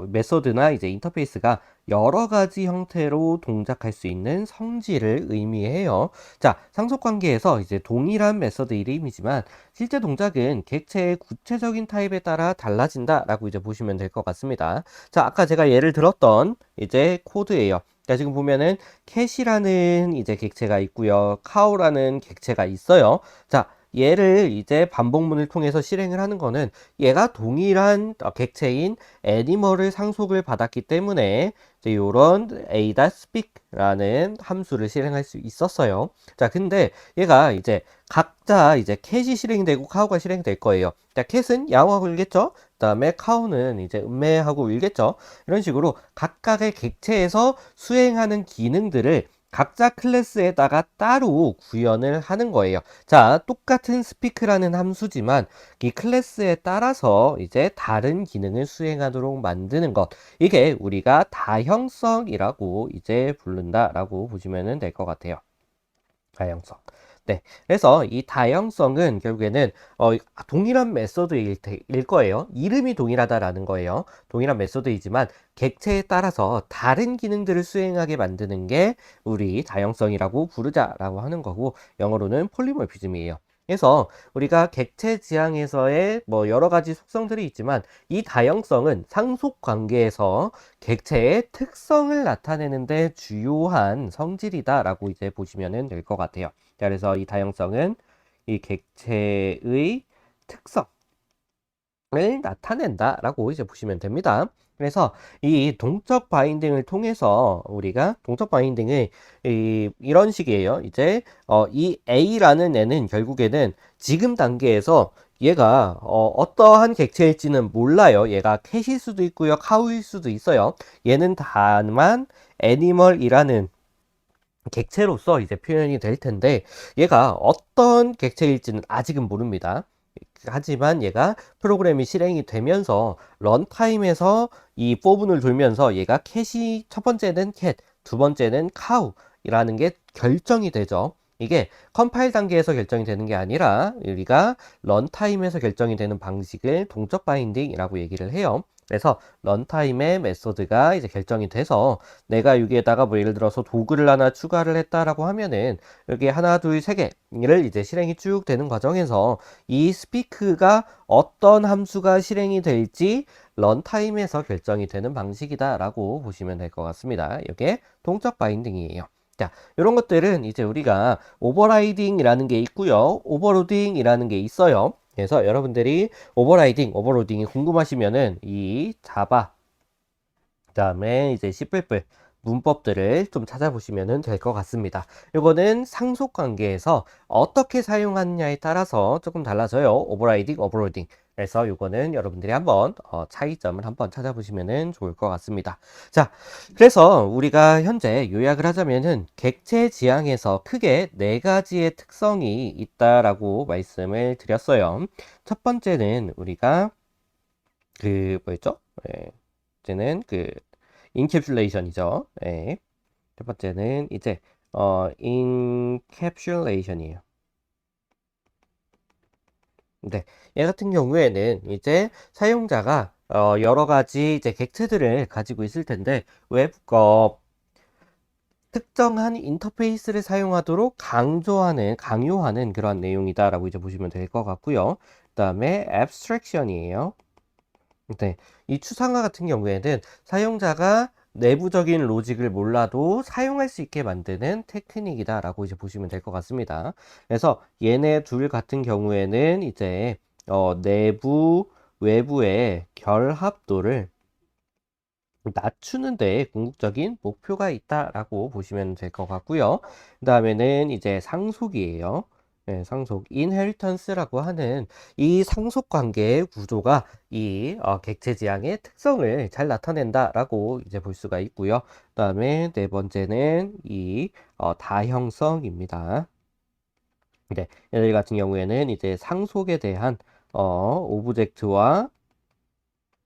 Speaker 1: 메소드나 이제 인터페이스가 여러 가지 형태로 동작할 수 있는 성질을 의미해요. 자, 상속 관계에서 이제 동일한 메소드 이름이지만 실제 동작은 객체의 구체적인 타입에 따라 달라진다라고 이제 보시면 될 것 같습니다. 자, 아까 제가 예를 들었던 이제 코드예요. 자, 지금 보면은 캣이라는 이제 객체가 있고요. 카우라는 객체가 있어요. 자, 얘를 이제 반복문을 통해서 실행을 하는 거는 얘가 동일한 객체인 애니멀을 상속을 받았기 때문에 이제 요런 a.speak라는 함수를 실행할 수 있었어요. 자, 근데 얘가 이제 각자 이제 캣이 실행되고 카우가 실행될 거예요. 자, 캣은 야옹하고 울겠죠? 그 다음에 카우는 이제 음매하고 울겠죠? 이런 식으로 각각의 객체에서 수행하는 기능들을 각자 클래스에다가 따로 구현을 하는 거예요. 자, 똑같은 스피크라는 함수지만 이 클래스에 따라서 이제 다른 기능을 수행하도록 만드는 것. 이게 우리가 다형성이라고 이제 부른다라고 보시면 될 것 같아요. 다형성. 네. 그래서 이 다형성은 결국에는 동일한 메소드일 거예요. 이름이 동일하다라는 거예요. 동일한 메소드이지만 객체에 따라서 다른 기능들을 수행하게 만드는 게 우리 다형성이라고 부르자라고 하는 거고 영어로는 폴리모피즘이에요. 그래서 우리가 객체 지향에서의 뭐 여러 가지 속성들이 있지만 이 다형성은 상속 관계에서 객체의 특성을 나타내는데 주요한 성질이다라고 이제 보시면 될 것 같아요. 자, 그래서 이 다형성은 이 객체의 특성을 나타낸다라고 이제 보시면 됩니다. 그래서 이 동적 바인딩을 통해서 우리가 동적 바인딩을 이런 식이에요. 이제 이 A라는 애는 결국에는 지금 단계에서 얘가 어떠한 객체일지는 몰라요. 얘가 캣일 수도 있고요, 카우일 수도 있어요. 얘는 다만 애니멀이라는 객체로서 이제 표현이 될 텐데 얘가 어떤 객체일지는 아직은 모릅니다. 하지만 얘가 프로그램이 실행이 되면서 런타임에서 이 포분을 돌면서 얘가 캣이 첫 번째는 캣, 두 번째는 카우이라는 게 결정이 되죠. 이게 컴파일 단계에서 결정이 되는 게 아니라 우리가 런타임에서 결정이 되는 방식을 동적 바인딩이라고 얘기를 해요. 그래서 런타임의 메소드가 이제 결정이 돼서 내가 여기에다가 뭐 예를 들어서 도구를 하나 추가를 했다라고 하면은 여기 하나, 둘, 세 개를 이제 실행이 쭉 되는 과정에서 이 스피크가 어떤 함수가 실행이 될지 런타임에서 결정이 되는 방식이다라고 보시면 될 것 같습니다. 이게 동적 바인딩이에요. 자, 이런 것들은 이제 우리가 오버라이딩이라는 게 있고요. 오버로딩이라는 게 있어요. 그래서 여러분들이 오버라이딩, 오버로딩이 궁금하시면은 이 자바, 그다음에 이제 C++ 문법들을 좀 찾아보시면 될 것 같습니다. 이거는 상속 관계에서 어떻게 사용하느냐에 따라서 조금 달라져요. 오버라이딩, 오버로딩. 그래서 이거는 여러분들이 한번 차이점을 한번 찾아보시면 좋을 것 같습니다. 자, 그래서 우리가 현재 요약을 하자면은 객체 지향에서 크게 네 가지의 특성이 있다라고 말씀을 드렸어요. 첫 번째는 우리가 그 뭐였죠? 네, 번째는 그 인캡슐레이션이죠. 네. 첫 번째는 이제 인캡슐레이션이에요. 네. 얘 같은 경우에는 이제 사용자가 여러 가지 이제 객체들을 가지고 있을 텐데 웹 특정한 인터페이스를 사용하도록 강요하는 그런 내용이다라고 이제 보시면 될 것 같고요. 그다음에 abstraction이에요. 네, 이 추상화 같은 경우에는 사용자가 내부적인 로직을 몰라도 사용할 수 있게 만드는 테크닉이다라고 이제 보시면 될 것 같습니다. 그래서 얘네 둘 같은 경우에는 이제 내부 외부의 결합도를 낮추는 데 궁극적인 목표가 있다라고 보시면 될 것 같고요. 그 다음에는 이제 상속이에요. 네, 상속, 인헤리턴스라고 하는 이 상속 관계의 구조가 이 객체 지향의 특성을 잘 나타낸다라고 이제 볼 수가 있고요. 그 다음에 네 번째는 이 다형성입니다. 네, 얘들 같은 경우에는 이제 상속에 대한 오브젝트와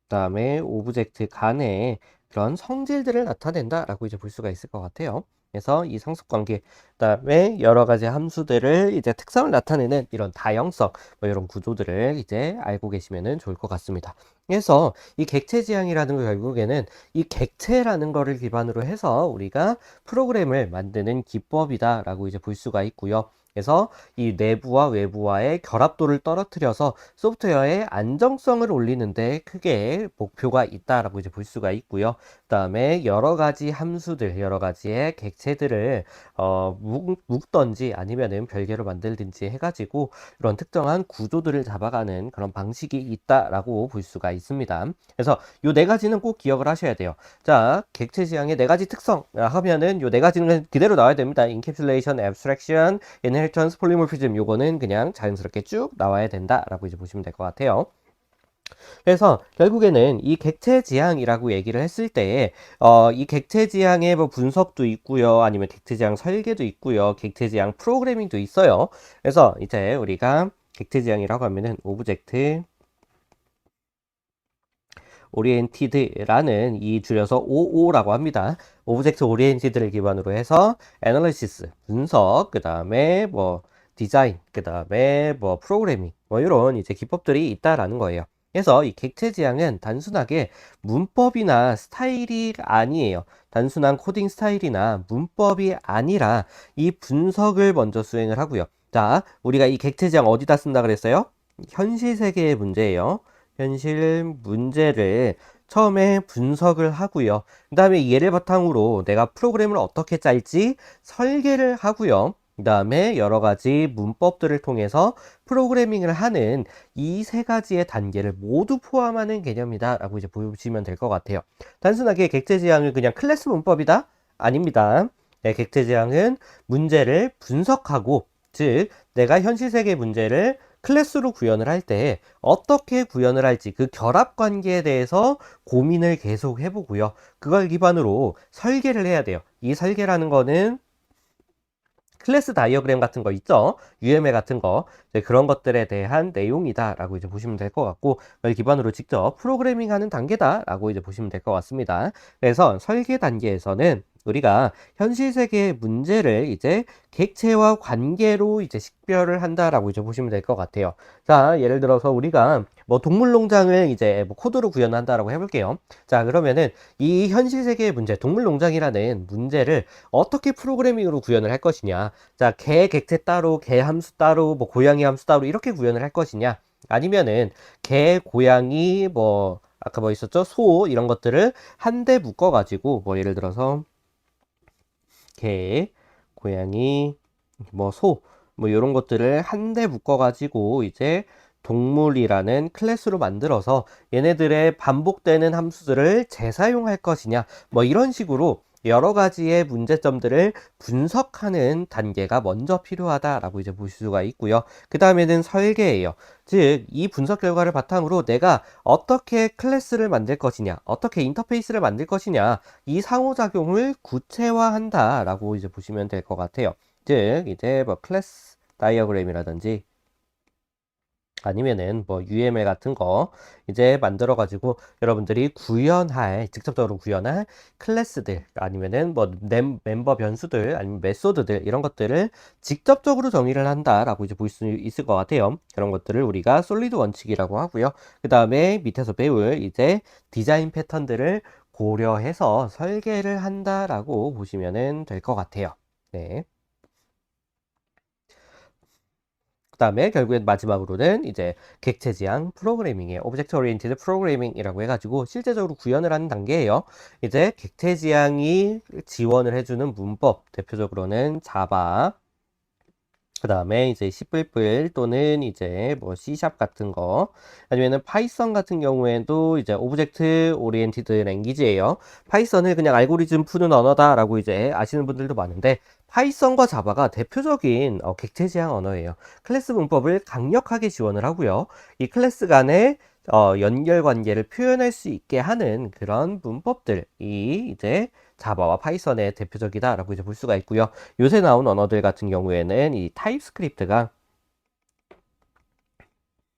Speaker 1: 그다음에 오브젝트 간의 그런 성질들을 나타낸다라고 이제 볼 수가 있을 것 같아요. 그래서 이 상속 관계, 그다음에 여러 가지 함수들을 이제 특성을 나타내는 이런 다형성, 뭐 이런 구조들을 이제 알고 계시면 좋을 것 같습니다. 그래서 이 객체 지향이라는 거 결국에는 이 객체라는 거를 기반으로 해서 우리가 프로그램을 만드는 기법이다라고 이제 볼 수가 있고요. 그래서 이 내부와 외부와의 결합도를 떨어뜨려서 소프트웨어의 안정성을 올리는데 크게 목표가 있다라고 이제 볼 수가 있고요. 그다음에 여러 가지 함수들, 여러 가지의 객체들을 묶던지 아니면은 별개로 만들든지 해가지고 이런 특정한 구조들을 잡아가는 그런 방식이 있다라고 볼 수가 있습니다. 그래서 요 네 가지는 꼭 기억을 하셔야 돼요. 자, 객체 지향의 네 가지 특성 하면은 요 네 가지는 그대로 나와야 됩니다. 인캡슐레이션, 앱스트랙션, 인헤리턴스, 폴리모피즘 요거는 그냥 자연스럽게 쭉 나와야 된다라고 이제 보시면 될 것 같아요. 그래서 결국에는 이 객체 지향이라고 얘기를 했을 때에 이 객체 지향의 뭐 분석도 있고요. 아니면 객체 지향 설계도 있고요. 객체 지향 프로그래밍도 있어요. 그래서 이제 우리가 객체 지향이라고 하면은 오브젝트 오리엔티드라는 이 줄여서 OO라고 합니다. 오브젝트 오리엔티드를 기반으로 해서 애널리시스, 분석, 그 다음에 뭐 디자인, 그 다음에 뭐 프로그래밍, 뭐 이런 이제 기법들이 있다라는 거예요. 그래서 이 객체 지향은 단순하게 문법이나 스타일이 아니에요. 단순한 코딩 스타일이나 문법이 아니라 이 분석을 먼저 수행을 하고요. 자, 우리가 이 객체 지향 어디다 쓴다 그랬어요? 현실 세계의 문제예요. 현실 문제를 처음에 분석을 하고요. 그 다음에 얘를 바탕으로 내가 프로그램을 어떻게 짤지 설계를 하고요. 그 다음에 여러 가지 문법들을 통해서 프로그래밍을 하는 이 세 가지의 단계를 모두 포함하는 개념이다 라고 이제 보시면 될 것 같아요. 단순하게 객체 지향을 그냥 클래스 문법이다? 아닙니다. 네, 객체 지향은 문제를 분석하고, 즉 내가 현실 세계 문제를 클래스로 구현을 할 때 어떻게 구현을 할지 그 결합 관계에 대해서 고민을 계속 해보고요. 그걸 기반으로 설계를 해야 돼요. 이 설계라는 거는 클래스 다이어그램 같은 거 있죠? UML 같은 거. 그런 것들에 대한 내용이다 라고 이제 보시면 될 것 같고, 그걸 기반으로 직접 프로그래밍 하는 단계다 라고 이제 보시면 될 것 같습니다. 그래서 설계 단계에서는 우리가 현실 세계의 문제를 이제 객체와 관계로 이제 식별을 한다라고 이제 보시면 될 것 같아요. 자, 예를 들어서 우리가 뭐 동물농장을 이제 뭐 코드로 구현한다라고 해볼게요. 자, 그러면은 이 현실 세계의 문제, 동물농장이라는 문제를 어떻게 프로그래밍으로 구현을 할 것이냐. 자, 개 객체 따로, 개 함수 따로, 뭐 고양이 함수 따로 이렇게 구현을 할 것이냐. 아니면은 개, 고양이, 뭐 아까 뭐 있었죠? 소 이런 것들을 한데 묶어 가지고 뭐 예를 들어서 개, 고양이, 뭐 소, 뭐 이런 것들을 한데 묶어가지고 이제 동물이라는 클래스로 만들어서 얘네들의 반복되는 함수들을 재사용할 것이냐, 뭐 이런 식으로 여러 가지의 문제점들을 분석하는 단계가 먼저 필요하다라고 이제 볼 수가 있고요. 그 다음에는 설계예요. 즉, 이 분석 결과를 바탕으로 내가 어떻게 클래스를 만들 것이냐, 어떻게 인터페이스를 만들 것이냐, 이 상호작용을 구체화한다라고 이제 보시면 될 것 같아요. 즉, 이제 뭐 클래스 다이어그램이라든지 아니면은 뭐 UML 같은 거 이제 만들어 가지고 여러분들이 구현할 직접적으로 구현할 클래스들 아니면은 뭐 멤버 변수들 아니면 메소드들 이런 것들을 직접적으로 정의를 한다라고 이제 볼 수 있을 것 같아요. 그런 것들을 우리가 솔리드 원칙이라고 하고요. 그 다음에 밑에서 배울 이제 디자인 패턴들을 고려해서 설계를 한다라고 보시면은 될 것 같아요. 네. 그 다음에 결국엔 마지막으로는 이제 객체 지향 프로그래밍이에요. 오브젝트 오리엔티드 프로그래밍이라고 해가지고 실제적으로 구현을 하는 단계예요. 이제 객체 지향이 지원을 해주는 문법, 대표적으로는 자바, 그 다음에 이제 C++ 또는 이제 뭐 C# 같은 거 아니면은 파이썬 같은 경우에도 이제 오브젝트 오리엔티드 랭귀지예요. 파이썬을 그냥 알고리즘 푸는 언어다라고 이제 아시는 분들도 많은데 파이썬과 자바가 대표적인 객체 지향 언어예요. 클래스 문법을 강력하게 지원을 하고요. 이 클래스 간의 연결 관계를 표현할 수 있게 하는 그런 문법들이 이제 자바와 파이썬의 대표적이다라고 이제 볼 수가 있고요. 요새 나온 언어들 같은 경우에는 이 타입스크립트가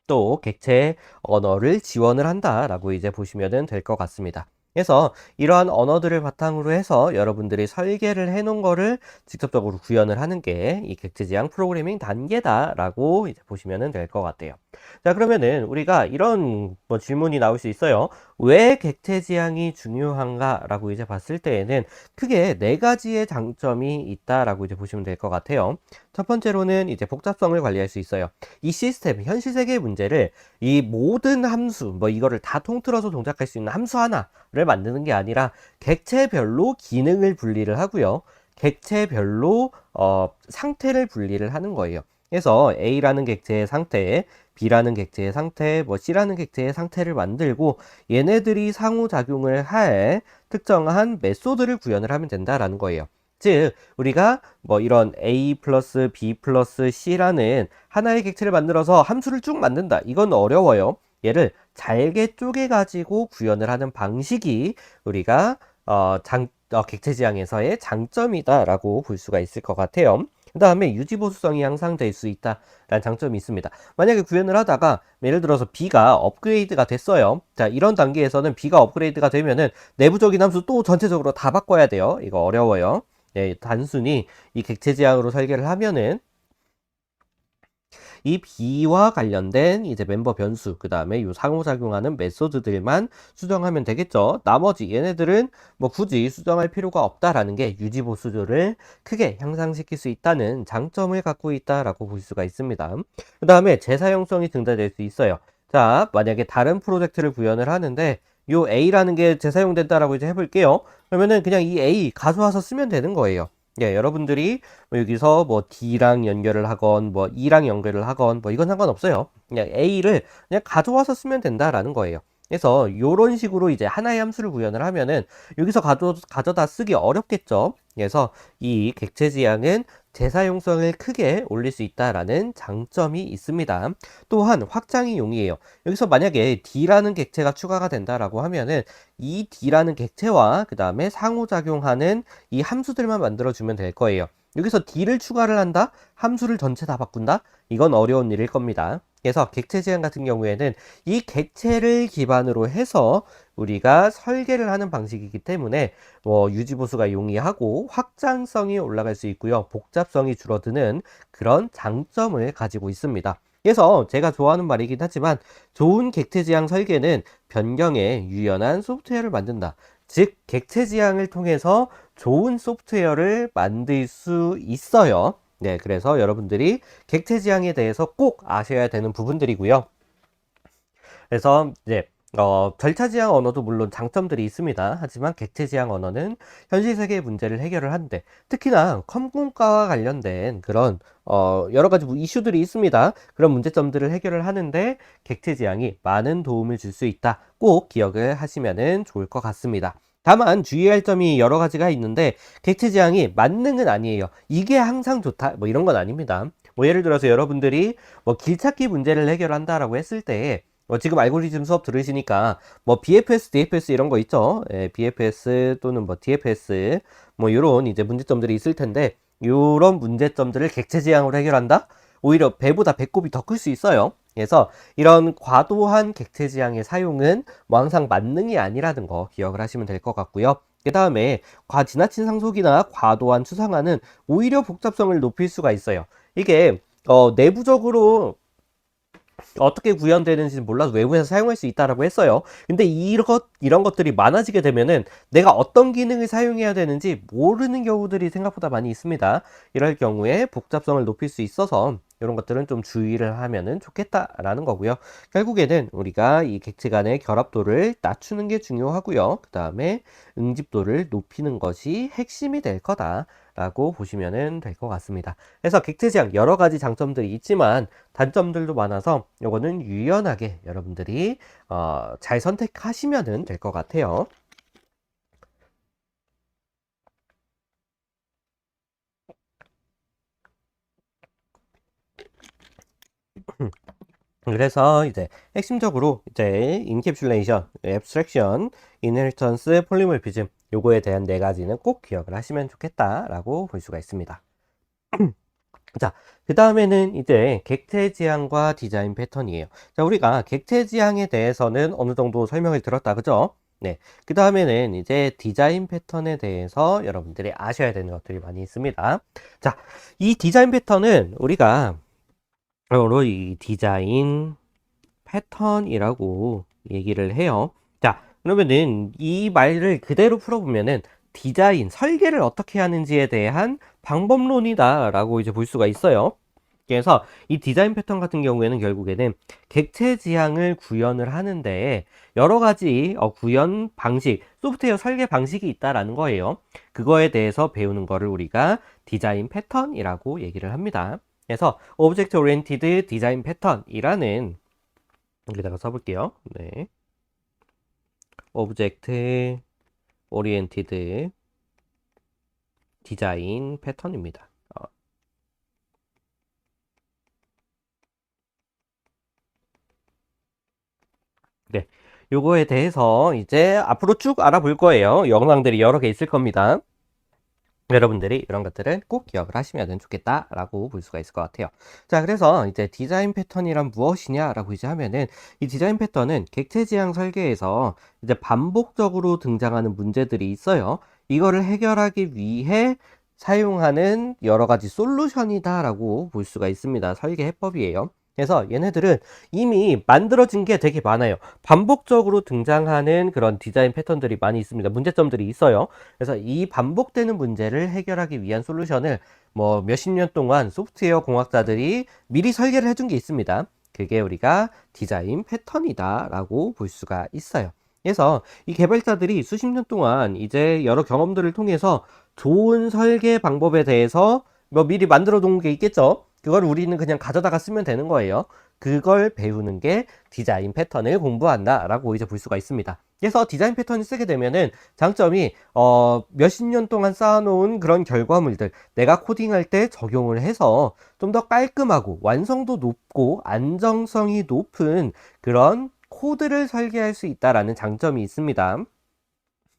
Speaker 1: 또 객체 언어를 지원을 한다라고 이제 보시면 될 것 같습니다. 그래서 이러한 언어들을 바탕으로 해서 여러분들이 설계를 해 놓은 거를 직접적으로 구현을 하는 게 이 객체 지향 프로그래밍 단계다라고 이제 보시면 될 것 같아요. 자, 그러면은 우리가 이런 뭐 질문이 나올 수 있어요. 왜 객체 지향이 중요한가라고 이제 봤을 때에는 크게 네 가지의 장점이 있다라고 이제 보시면 될 것 같아요. 첫 번째로는 이제 복잡성을 관리할 수 있어요. 이 시스템, 현실 세계의 문제를 이 모든 함수, 뭐 이거를 다 통틀어서 동작할 수 있는 함수 하나를 만드는 게 아니라 객체별로 기능을 분리를 하고요. 객체별로 상태를 분리를 하는 거예요. 그래서 A라는 객체의 상태, B라는 객체의 상태, 뭐 C라는 객체의 상태를 만들고 얘네들이 상호작용을 할 특정한 메소드를 구현을 하면 된다라는 거예요. 즉, 우리가 뭐 이런 A 플러스 B 플러스 C라는 하나의 객체를 만들어서 함수를 쭉 만든다. 이건 어려워요. 얘를 잘게 쪼개가지고 구현을 하는 방식이 우리가 객체 지향에서의 장점이다라고 볼 수가 있을 것 같아요. 그 다음에 유지보수성이 향상될 수 있다라는 장점이 있습니다. 만약에 구현을 하다가 예를 들어서 B가 업그레이드가 됐어요. 자, 이런 단계에서는 B가 업그레이드가 되면은 내부적인 함수 또 전체적으로 다 바꿔야 돼요. 이거 어려워요. 예, 단순히 이 객체 지향으로 설계를 하면은 이 B와 관련된 이제 멤버 변수, 그 다음에 요 상호작용하는 메소드들만 수정하면 되겠죠. 나머지 얘네들은 뭐 굳이 수정할 필요가 없다라는 게 유지보수율을 크게 향상시킬 수 있다는 장점을 갖고 있다라고 볼 수가 있습니다. 그 다음에 재사용성이 증대될 수 있어요. 자, 만약에 다른 프로젝트를 구현을 하는데 요 A라는 게 재사용된다라고 이제 해볼게요. 그러면은 그냥 이 A 가져와서 쓰면 되는 거예요. 예, 여러분들이 뭐 여기서 뭐 D랑 연결을 하건 뭐 E랑 연결을 하건 뭐 이건 상관없어요. 그냥 A를 그냥 가져와서 쓰면 된다라는 거예요. 그래서 요런 식으로 이제 하나의 함수를 구현을 하면은 여기서 가져다 쓰기 어렵겠죠. 그래서 이 객체지향은 재사용성을 크게 올릴 수 있다라는 장점이 있습니다. 또한 확장이 용이해요. 여기서 만약에 D라는 객체가 추가가 된다라고 하면은 이 D라는 객체와 그 다음에 상호작용하는 이 함수들만 만들어주면 될 거예요. 여기서 D를 추가를 한다? 함수를 전체 다 바꾼다? 이건 어려운 일일 겁니다. 그래서 객체 지향 같은 경우에는 이 객체를 기반으로 해서 우리가 설계를 하는 방식이기 때문에 뭐 유지보수가 용이하고 확장성이 올라갈 수 있고요. 복잡성이 줄어드는 그런 장점을 가지고 있습니다. 그래서 제가 좋아하는 말이긴 하지만 좋은 객체 지향 설계는 변경에 유연한 소프트웨어를 만든다. 즉 객체 지향을 통해서 좋은 소프트웨어를 만들 수 있어요. 네, 그래서 여러분들이 객체 지향에 대해서 꼭 아셔야 되는 부분들이고요. 그래서 이제 절차 지향 언어도 물론 장점들이 있습니다. 하지만 객체 지향 언어는 현실 세계의 문제를 해결을 하는데 특히나 컴공과와 관련된 그런 여러 가지 이슈들이 있습니다. 그런 문제점들을 해결을 하는데 객체 지향이 많은 도움을 줄 수 있다. 꼭 기억을 하시면 좋을 것 같습니다. 다만 주의할 점이 여러 가지가 있는데 객체 지향이 만능은 아니에요. 이게 항상 좋다 뭐 이런 건 아닙니다. 뭐 예를 들어서 여러분들이 뭐 길찾기 문제를 해결한다라고 했을 때 지금 알고리즘 수업 들으시니까 뭐 BFS, DFS 이런 거 있죠. 예, BFS 또는 뭐 DFS 뭐 요런 이제 문제점들이 있을 텐데 요런 문제점들을 객체 지향으로 해결한다? 오히려 배보다 배꼽이 더 클 수 있어요. 그래서 이런 과도한 객체 지향의 사용은 뭐 항상 만능이 아니라는 거 기억을 하시면 될 것 같고요. 그 다음에 지나친 상속이나 과도한 추상화는 오히려 복잡성을 높일 수가 있어요. 이게 내부적으로 어떻게 구현되는지는 몰라도 외부에서 사용할 수 있다라고 했어요. 근데 이런 것들이 많아지게 되면은 내가 어떤 기능을 사용해야 되는지 모르는 경우들이 생각보다 많이 있습니다. 이럴 경우에 복잡성을 높일 수 있어서 이런 것들은 좀 주의를 하면은 좋겠다라는 거고요. 결국에는 우리가 이 객체 간의 결합도를 낮추는 게 중요하고요. 그 다음에 응집도를 높이는 것이 핵심이 될 거다라고 보시면 될 것 같습니다. 그래서 객체지향 여러 가지 장점들이 있지만 단점들도 많아서 요거는 유연하게 여러분들이 잘 선택하시면 될 것 같아요. 그래서 이제 핵심적으로 이제 인캡슐레이션, 앱스트랙션, 인헤리턴스, 폴리모피즘 요거에 대한 네 가지는 꼭 기억을 하시면 좋겠다라고 볼 수가 있습니다. 자, 그 다음에는 이제 객체 지향과 디자인 패턴이에요. 자, 우리가 객체 지향에 대해서는 어느 정도 설명을 들었다, 그죠? 네. 그 다음에는 이제 디자인 패턴에 대해서 여러분들이 아셔야 되는 것들이 많이 있습니다. 자, 이 디자인 패턴은 우리가 바로 이 디자인 패턴이라고 얘기를 해요. 자, 그러면은 이 말을 그대로 풀어보면은 디자인, 설계를 어떻게 하는지에 대한 방법론이다라고 이제 볼 수가 있어요. 그래서 이 디자인 패턴 같은 경우에는 결국에는 객체 지향을 구현을 하는데 여러 가지 구현 방식, 소프트웨어 설계 방식이 있다라는 거예요. 그거에 대해서 배우는 거를 우리가 디자인 패턴이라고 얘기를 합니다. 그래서 오브젝트 오리엔티드 디자인 패턴이라는 여기다가 써볼게요. 네. 오브젝트 오리엔티드 디자인 패턴입니다. 네. 요거에 대해서 이제 앞으로 쭉 알아볼 거예요. 영상들이 여러 개 있을 겁니다. 여러분들이 이런 것들은 꼭 기억을 하시면 좋겠다라고 볼 수가 있을 것 같아요. 자, 그래서 이제 디자인 패턴이란 무엇이냐라고 이제 하면은 이 디자인 패턴은 객체 지향 설계에서 이제 반복적으로 등장하는 문제들이 있어요. 이거를 해결하기 위해 사용하는 여러 가지 솔루션이다라고 볼 수가 있습니다. 설계 해법이에요. 그래서 얘네들은 이미 만들어진 게 되게 많아요. 반복적으로 등장하는 그런 디자인 패턴들이 많이 있습니다. 문제점들이 있어요. 그래서 이 반복되는 문제를 해결하기 위한 솔루션을 뭐 몇십 년 동안 소프트웨어 공학자들이 미리 설계를 해준 게 있습니다. 그게 우리가 디자인 패턴이다라고 볼 수가 있어요. 그래서 이 개발자들이 수십 년 동안 이제 여러 경험들을 통해서 좋은 설계 방법에 대해서 뭐 미리 만들어 놓은 게 있겠죠. 그걸 우리는 그냥 가져다가 쓰면 되는 거예요. 그걸 배우는 게 디자인 패턴을 공부한다라고 이제 볼 수가 있습니다. 그래서 디자인 패턴을 쓰게 되면은 장점이 몇십 년 동안 쌓아놓은 그런 결과물들 내가 코딩할 때 적용을 해서 좀 더 깔끔하고 완성도 높고 안정성이 높은 그런 코드를 설계할 수 있다라는 장점이 있습니다.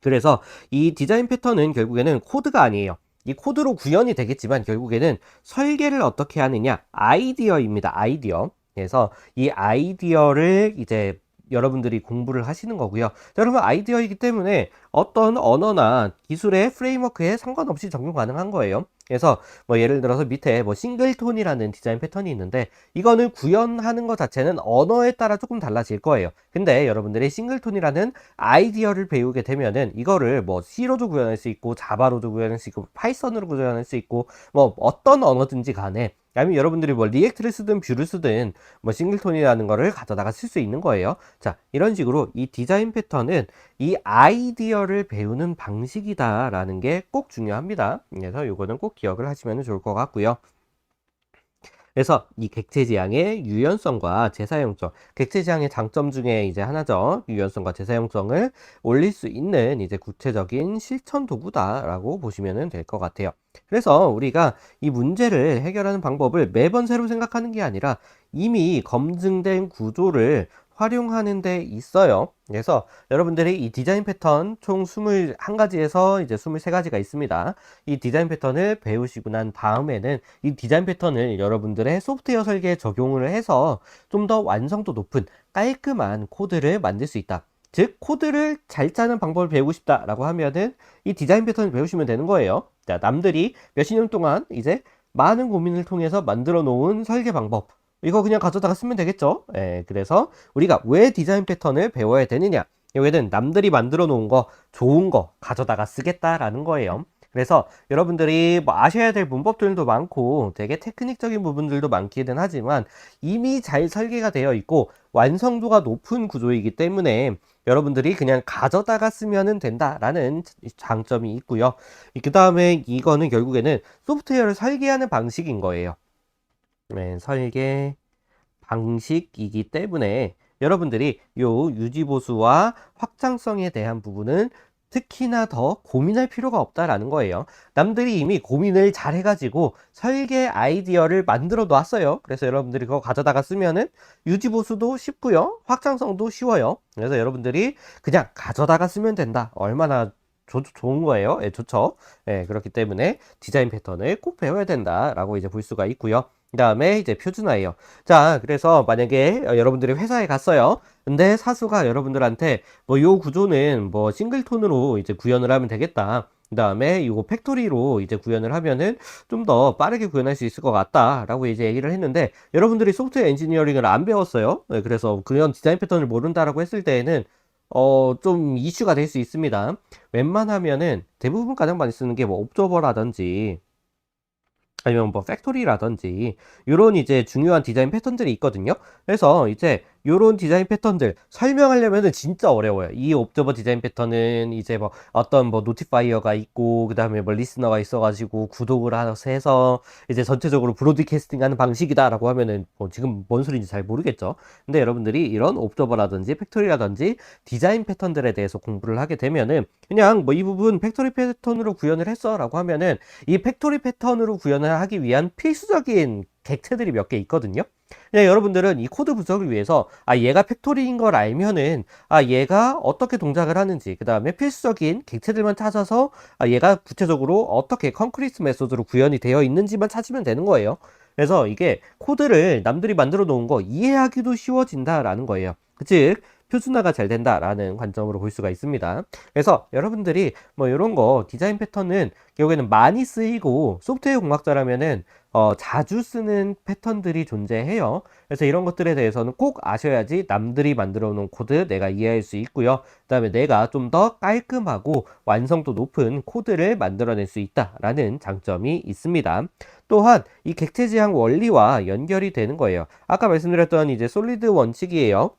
Speaker 1: 그래서 이 디자인 패턴은 결국에는 코드가 아니에요. 이 코드로 구현이 되겠지만 결국에는 설계를 어떻게 하느냐 아이디어입니다. 아이디어. 그래서 이 아이디어를 이제 여러분들이 공부를 하시는 거고요. 자, 여러분 아이디어이기 때문에 어떤 언어나 기술의 프레임워크에 상관없이 적용 가능한 거예요. 그래서 뭐 예를 들어서 밑에 뭐 싱글톤이라는 디자인 패턴이 있는데 이거는 구현하는 것 자체는 언어에 따라 조금 달라질 거예요. 근데 여러분들이 싱글톤이라는 아이디어를 배우게 되면은 이거를 뭐 C로도 구현할 수 있고 자바로도 구현할 수 있고 파이썬으로 구현할 수 있고 뭐 어떤 언어든지 간에 아니면 여러분들이 뭐 리액트를 쓰든 뷰를 쓰든 뭐 싱글톤이라는 거를 가져다가 쓸 수 있는 거예요. 자, 이런 식으로 이 디자인 패턴은 이 아이디어를 배우는 방식이다라는 게 꼭 중요합니다. 그래서 요거는 꼭 기억을 하시면 좋을 것 같고요. 그래서 이 객체지향의 유연성과 재사용성, 객체지향의 장점 중에 이제 하나죠. 유연성과 재사용성을 올릴 수 있는 이제 구체적인 실천 도구다라고 보시면 될 것 같아요. 그래서 우리가 이 문제를 해결하는 방법을 매번 새로 생각하는 게 아니라 이미 검증된 구조를 활용하는 데 있어요. 그래서 여러분들이 이 디자인 패턴 총 21가지에서 이제 23가지가 있습니다. 이 디자인 패턴을 배우시고 난 다음에는 이 디자인 패턴을 여러분들의 소프트웨어 설계에 적용을 해서 좀 더 완성도 높은 깔끔한 코드를 만들 수 있다. 즉 코드를 잘 짜는 방법을 배우고 싶다라고 하면은 이 디자인 패턴을 배우시면 되는 거예요. 자, 남들이 몇십 년 동안 이제 많은 고민을 통해서 만들어 놓은 설계 방법 이거 그냥 가져다가 쓰면 되겠죠. 예, 그래서 우리가 왜 디자인 패턴을 배워야 되느냐, 여기는 남들이 만들어 놓은 거 좋은 거 가져다가 쓰겠다라는 거예요. 그래서 여러분들이 뭐 아셔야 될 문법들도 많고 되게 테크닉적인 부분들도 많기는 하지만 이미 잘 설계가 되어 있고 완성도가 높은 구조이기 때문에 여러분들이 그냥 가져다가 쓰면 된다라는 장점이 있고요. 그 다음에 이거는 결국에는 소프트웨어를 설계하는 방식인 거예요. 네, 설계 방식이기 때문에 여러분들이 요 유지보수와 확장성에 대한 부분은 특히나 더 고민할 필요가 없다라는 거예요. 남들이 이미 고민을 잘 해가지고 설계 아이디어를 만들어 놨어요. 그래서 여러분들이 그거 가져다가 쓰면은 유지보수도 쉽고요. 확장성도 쉬워요. 그래서 여러분들이 그냥 가져다가 쓰면 된다. 얼마나 좋은 거예요. 예, 좋죠. 예, 그렇기 때문에 디자인 패턴을 꼭 배워야 된다라고 이제 볼 수가 있고요. 그 다음에 이제 표준화예요. 자, 그래서 만약에 여러분들이 회사에 갔어요. 근데 사수가 여러분들한테 뭐 요 구조는 뭐 싱글톤으로 이제 구현을 하면 되겠다. 그 다음에 이거 팩토리로 이제 구현을 하면은 좀 더 빠르게 구현할 수 있을 것 같다라고 이제 얘기를 했는데 여러분들이 소프트웨어 엔지니어링을 안 배웠어요. 네, 그래서 그런 디자인 패턴을 모른다라고 했을 때에는 좀 이슈가 될 수 있습니다. 웬만하면은 대부분 가장 많이 쓰는 게 뭐 옵저버라든지 아니면 뭐 팩토리라든지 이런 이제 중요한 디자인 패턴들이 있거든요. 그래서 이제 요런 디자인 패턴들 설명하려면은 진짜 어려워요. 이 옵저버 디자인 패턴은 이제 뭐 어떤 뭐 노티파이어가 있고 그다음에 뭐 리스너가 있어가지고 구독을 해서 이제 전체적으로 브로드캐스팅하는 방식이다라고 하면은 뭐 지금 뭔 소리인지 잘 모르겠죠. 근데 여러분들이 이런 옵저버라든지 팩토리라든지 디자인 패턴들에 대해서 공부를 하게 되면은 그냥 뭐 이 부분 팩토리 패턴으로 구현을 했어라고 하면은 이 팩토리 패턴으로 구현을 하기 위한 필수적인 객체들이 몇 개 있거든요. 그냥 여러분들은 이 코드 분석을 위해서 얘가 팩토리인 걸 알면은 얘가 어떻게 동작을 하는지 그 다음에 필수적인 객체들만 찾아서 얘가 구체적으로 어떻게 컨크리트 메소드로 구현이 되어 있는지만 찾으면 되는 거예요. 그래서 이게 코드를 남들이 만들어 놓은 거 이해하기도 쉬워진다라는 거예요. 즉 표준화가 잘 된다라는 관점으로 볼 수가 있습니다. 그래서 여러분들이 뭐 이런 거 디자인 패턴은 결국에는 많이 쓰이고 소프트웨어 공학자라면은 자주 쓰는 패턴들이 존재해요. 그래서 이런 것들에 대해서는 꼭 아셔야지 남들이 만들어 놓은 코드 내가 이해할 수 있고요. 그 다음에 내가 좀 더 깔끔하고 완성도 높은 코드를 만들어낼 수 있다라는 장점이 있습니다. 또한 이 객체 지향 원리와 연결이 되는 거예요. 아까 말씀드렸던 이제 솔리드 원칙이에요.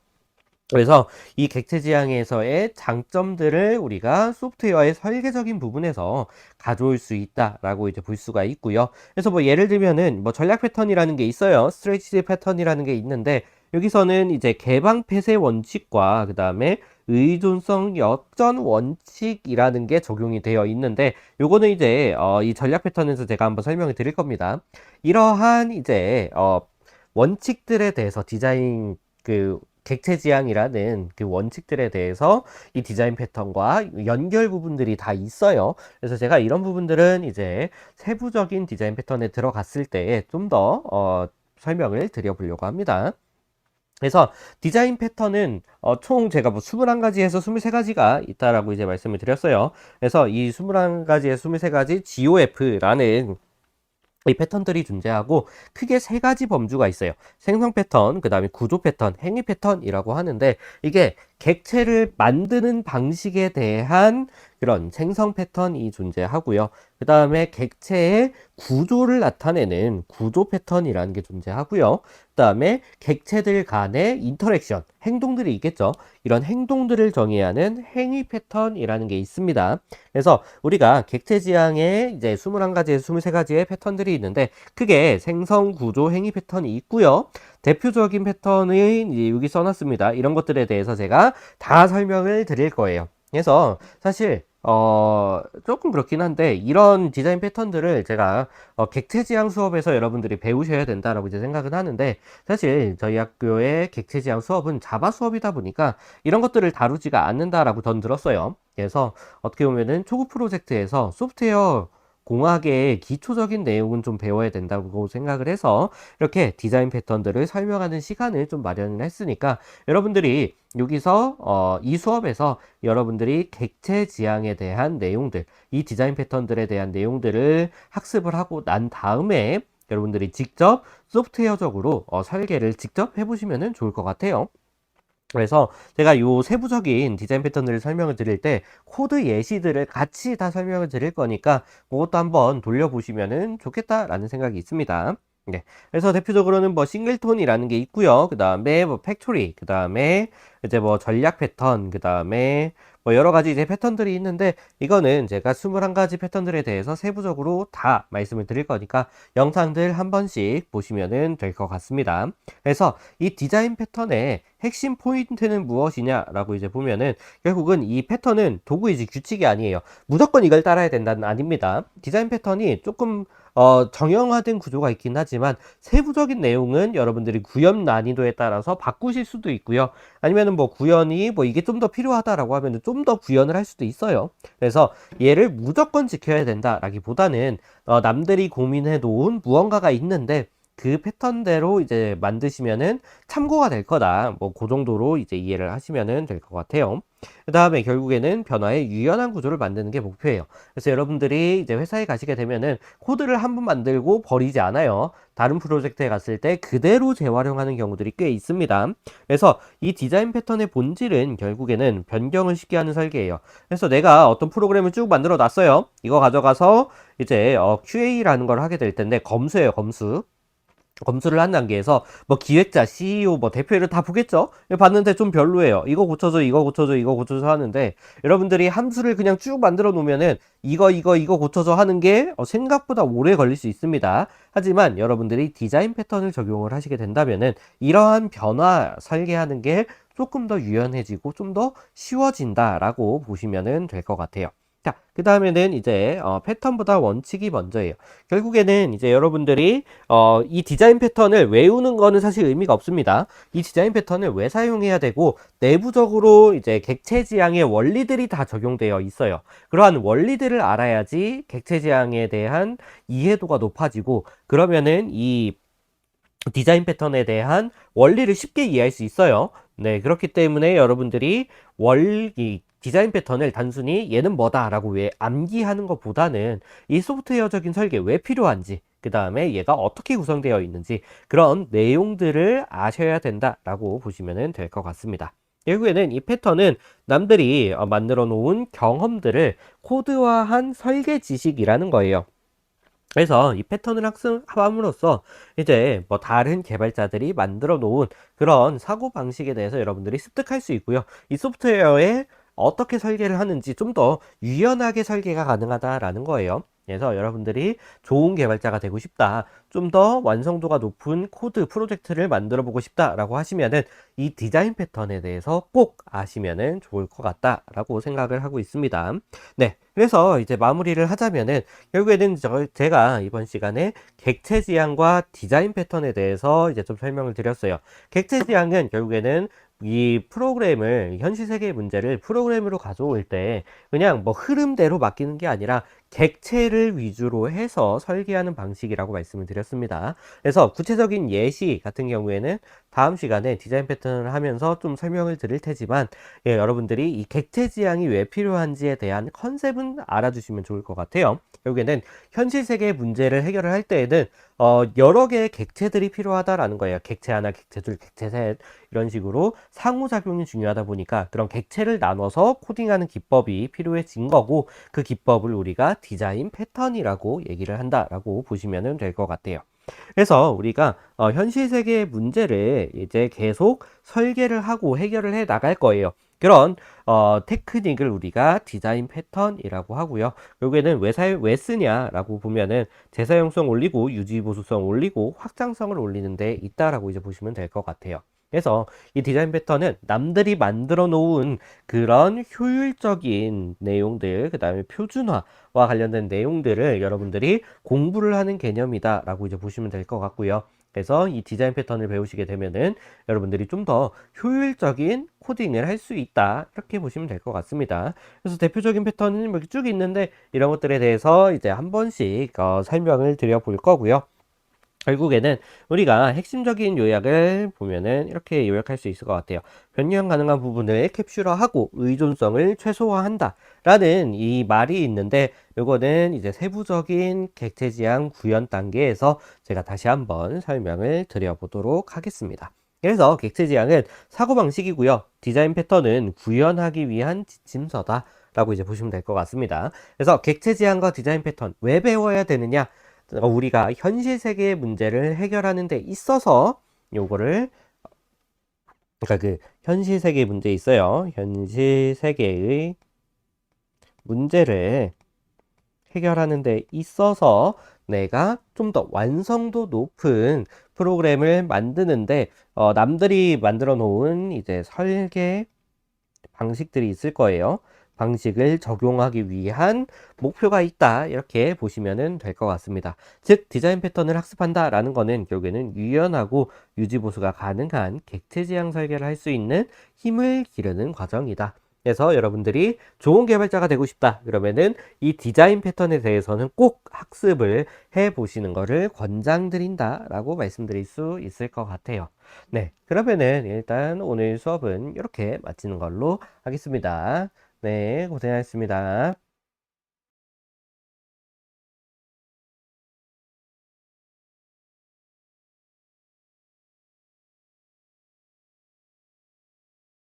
Speaker 1: 그래서 이 객체 지향에서의 장점들을 우리가 소프트웨어의 설계적인 부분에서 가져올 수 있다라고 이제 볼 수가 있고요. 그래서 뭐 예를 들면은 뭐 전략 패턴이라는 게 있어요. 스트레이지 패턴이라는 게 있는데 여기서는 이제 개방 폐쇄 원칙과 그 다음에 의존성 역전 원칙이라는 게 적용이 되어 있는데 요거는 이제 이 전략 패턴에서 제가 한번 설명을 드릴 겁니다. 이러한 이제 원칙들에 대해서 디자인 그 객체 지향이라는 그 원칙들에 대해서 이 디자인 패턴과 연결 부분들이 다 있어요. 그래서 제가 이런 부분들은 이제 세부적인 디자인 패턴에 들어갔을 때 좀 더 설명을 드려보려고 합니다. 그래서 디자인 패턴은 총 제가 뭐 21가지에서 23가지가 있다라고 이제 말씀을 드렸어요. 그래서 이 21가지에서 23가지 GOF라는 이 패턴들이 존재하고 크게 세 가지 범주가 있어요. 생성 패턴, 그 다음에 구조 패턴, 행위 패턴이라고 하는데 이게 객체를 만드는 방식에 대한 그런 생성 패턴이 존재하고요. 그 다음에 객체의 구조를 나타내는 구조 패턴이라는 게 존재하고요. 그 다음에 객체들 간의 인터랙션, 행동들이 있겠죠. 이런 행동들을 정의해야 하는 행위 패턴이라는 게 있습니다. 그래서 우리가 객체 지향에 이제 21가지에서 23가지의 패턴들이 있는데 크게 생성, 구조, 행위 패턴이 있고요. 대표적인 패턴을 이제 여기 써놨습니다. 이런 것들에 대해서 제가 다 설명을 드릴 거예요. 그래서 사실 조금 그렇긴 한데 이런 디자인 패턴들을 제가 객체 지향 수업에서 여러분들이 배우셔야 된다라고 이제 생각은 하는데 사실 저희 학교의 객체 지향 수업은 자바 수업이다 보니까 이런 것들을 다루지가 않는다라고 전 들었어요. 그래서 어떻게 보면은 초급 프로젝트에서 소프트웨어 공학의 기초적인 내용은 좀 배워야 된다고 생각을 해서 이렇게 디자인 패턴들을 설명하는 시간을 좀 마련을 했으니까 여러분들이 여기서 이 수업에서 여러분들이 객체 지향에 대한 내용들, 이 디자인 패턴들에 대한 내용들을 학습을 하고 난 다음에 여러분들이 직접 소프트웨어적으로 설계를 직접 해보시면 좋을 것 같아요. 그래서 제가 요 세부적인 디자인 패턴들을 설명을 드릴 때 코드 예시들을 같이 다 설명을 드릴 거니까 그것도 한번 돌려보시면 좋겠다라는 생각이 있습니다. 네. 그래서 대표적으로는 뭐 싱글톤이라는 게 있고요. 그 다음에 뭐 팩토리, 그 다음에 이제 뭐 전략 패턴, 그 다음에 뭐 여러 가지 이제 패턴들이 있는데 이거는 제가 21가지 패턴들에 대해서 세부적으로 다 말씀을 드릴 거니까 영상들 한 번씩 보시면은 될 것 같습니다. 그래서 이 디자인 패턴의 핵심 포인트는 무엇이냐라고 이제 보면은 결국은 이 패턴은 도구이지 규칙이 아니에요. 무조건 이걸 따라야 된다는 아닙니다. 디자인 패턴이 조금 정형화된 구조가 있긴 하지만 세부적인 내용은 여러분들이 구현 난이도에 따라서 바꾸실 수도 있고요. 아니면은 뭐 구현이 뭐 이게 좀 더 필요하다라고 하면은 좀 더 구현을 할 수도 있어요. 그래서 얘를 무조건 지켜야 된다라기보다는 남들이 고민해 놓은 무언가가 있는데 그 패턴대로 이제 만드시면은 참고가 될 거다. 뭐 그 정도로 이제 이해를 하시면은 될 것 같아요. 그 다음에 결국에는 변화의 유연한 구조를 만드는 게 목표예요. 그래서 여러분들이 이제 회사에 가시게 되면은 코드를 한 번 만들고 버리지 않아요. 다른 프로젝트에 갔을 때 그대로 재활용하는 경우들이 꽤 있습니다. 그래서 이 디자인 패턴의 본질은 결국에는 변경을 쉽게 하는 설계예요. 그래서 내가 어떤 프로그램을 쭉 만들어 놨어요. 이거 가져가서 이제 QA라는 걸 하게 될 텐데 검수예요, 검수. 검수를 한 단계에서 뭐 기획자, CEO, 뭐 대표를 다 보겠죠? 봤는데 좀 별로예요. 이거 고쳐줘, 이거 고쳐줘, 이거 고쳐줘 하는데 여러분들이 함수를 그냥 쭉 만들어 놓으면은 이거 고쳐줘 하는 게 생각보다 오래 걸릴 수 있습니다. 하지만 여러분들이 디자인 패턴을 적용을 하시게 된다면은 이러한 변화 설계하는 게 조금 더 유연해지고 좀 더 쉬워진다라고 보시면은 될 것 같아요. 자, 그 다음에는 이제 패턴보다 원칙이 먼저예요. 결국에는 이제 여러분들이 이 디자인 패턴을 외우는 거는 사실 의미가 없습니다. 이 디자인 패턴을 왜 사용해야 되고 내부적으로 이제 객체 지향의 원리들이 다 적용되어 있어요. 그러한 원리들을 알아야지 객체 지향에 대한 이해도가 높아지고 그러면은 이 디자인 패턴에 대한 원리를 쉽게 이해할 수 있어요. 네, 그렇기 때문에 여러분들이 이 디자인 패턴을 단순히 얘는 뭐다라고 왜 암기하는 것보다는 이 소프트웨어적인 설계 왜 필요한지, 그 다음에 얘가 어떻게 구성되어 있는지 그런 내용들을 아셔야 된다라고 보시면 될 것 같습니다. 결국에는 이 패턴은 남들이 만들어 놓은 경험들을 코드화한 설계 지식이라는 거예요. 그래서 이 패턴을 학습함으로써 이제 뭐 다른 개발자들이 만들어 놓은 그런 사고 방식에 대해서 여러분들이 습득할 수 있고요. 이 소프트웨어에 어떻게 설계를 하는지 좀 더 유연하게 설계가 가능하다라는 거예요. 그래서 여러분들이 좋은 개발자가 되고 싶다, 좀 더 완성도가 높은 코드 프로젝트를 만들어 보고 싶다라고 하시면은 이 디자인 패턴에 대해서 꼭 아시면은 좋을 것 같다라고 생각을 하고 있습니다. 네, 그래서 이제 마무리를 하자면은 결국에는 제가 이번 시간에 객체 지향과 디자인 패턴에 대해서 이제 좀 설명을 드렸어요. 객체 지향은 결국에는 이 프로그램을, 현실 세계의 문제를 프로그램으로 가져올 때 그냥 뭐 흐름대로 맡기는 게 아니라 객체를 위주로 해서 설계하는 방식이라고 말씀을 드렸습니다. 그래서 구체적인 예시 같은 경우에는 다음 시간에 디자인 패턴을 하면서 좀 설명을 드릴 테지만, 예, 여러분들이 이 객체 지향이 왜 필요한지에 대한 컨셉은 알아주시면 좋을 것 같아요. 결국에는 현실 세계의 문제를 해결을 할 때에는 여러 개의 객체들이 필요하다라는 거예요. 객체 하나, 객체 둘, 객체 셋, 이런 식으로 상호작용이 중요하다 보니까 그런 객체를 나눠서 코딩하는 기법이 필요해진 거고, 그 기법을 우리가 디자인 패턴이라고 얘기를 한다라고 보시면 될 것 같아요. 그래서 우리가 현실 세계의 문제를 이제 계속 설계를 하고 해결을 해 나갈 거예요. 그런 테크닉을 우리가 디자인 패턴이라고 하고요. 여기에는 왜 쓰냐라고 보면은 재사용성 올리고 유지 보수성 올리고 확장성을 올리는 데 있다라고 이제 보시면 될 것 같아요. 그래서 이 디자인 패턴은 남들이 만들어 놓은 그런 효율적인 내용들, 그 다음에 표준화와 관련된 내용들을 여러분들이 공부를 하는 개념이다라고 이제 보시면 될 것 같고요. 그래서 이 디자인 패턴을 배우시게 되면은 여러분들이 좀 더 효율적인 코딩을 할 수 있다, 이렇게 보시면 될 것 같습니다. 그래서 대표적인 패턴은 이렇게 쭉 있는데 이런 것들에 대해서 이제 한 번씩 설명을 드려 볼 거고요. 결국에는 우리가 핵심적인 요약을 보면은 이렇게 요약할 수 있을 것 같아요. 변형 가능한 부분을 캡슐화하고 의존성을 최소화한다 라는 이 말이 있는데, 요거는 이제 세부적인 객체 지향 구현 단계에서 제가 다시 한번 설명을 드려보도록 하겠습니다. 그래서 객체 지향은 사고방식이고요. 디자인 패턴은 구현하기 위한 지침서다 라고 이제 보시면 될 것 같습니다. 그래서 객체 지향과 디자인 패턴 왜 배워야 되느냐? 우리가 현실 세계의 문제를 해결하는 데 있어서 요거를, 그러니까 그 현실 세계의 문제 있어요. 현실 세계의 문제를 해결하는 데 있어서 내가 좀 더 완성도 높은 프로그램을 만드는데 남들이 만들어 놓은 이제 설계 방식들이 있을 거예요. 방식을 적용하기 위한 목표가 있다, 이렇게 보시면 될 것 같습니다. 즉 디자인 패턴을 학습한다라는 거는 결국에는 유연하고 유지보수가 가능한 객체 지향 설계를 할 수 있는 힘을 기르는 과정이다. 그래서 여러분들이 좋은 개발자가 되고 싶다 그러면은 이 디자인 패턴에 대해서는 꼭 학습을 해 보시는 것을 권장드린다 라고 말씀드릴 수 있을 것 같아요. 네, 그러면은 일단 오늘 수업은 이렇게 마치는 걸로 하겠습니다. 네, 고생하셨습니다.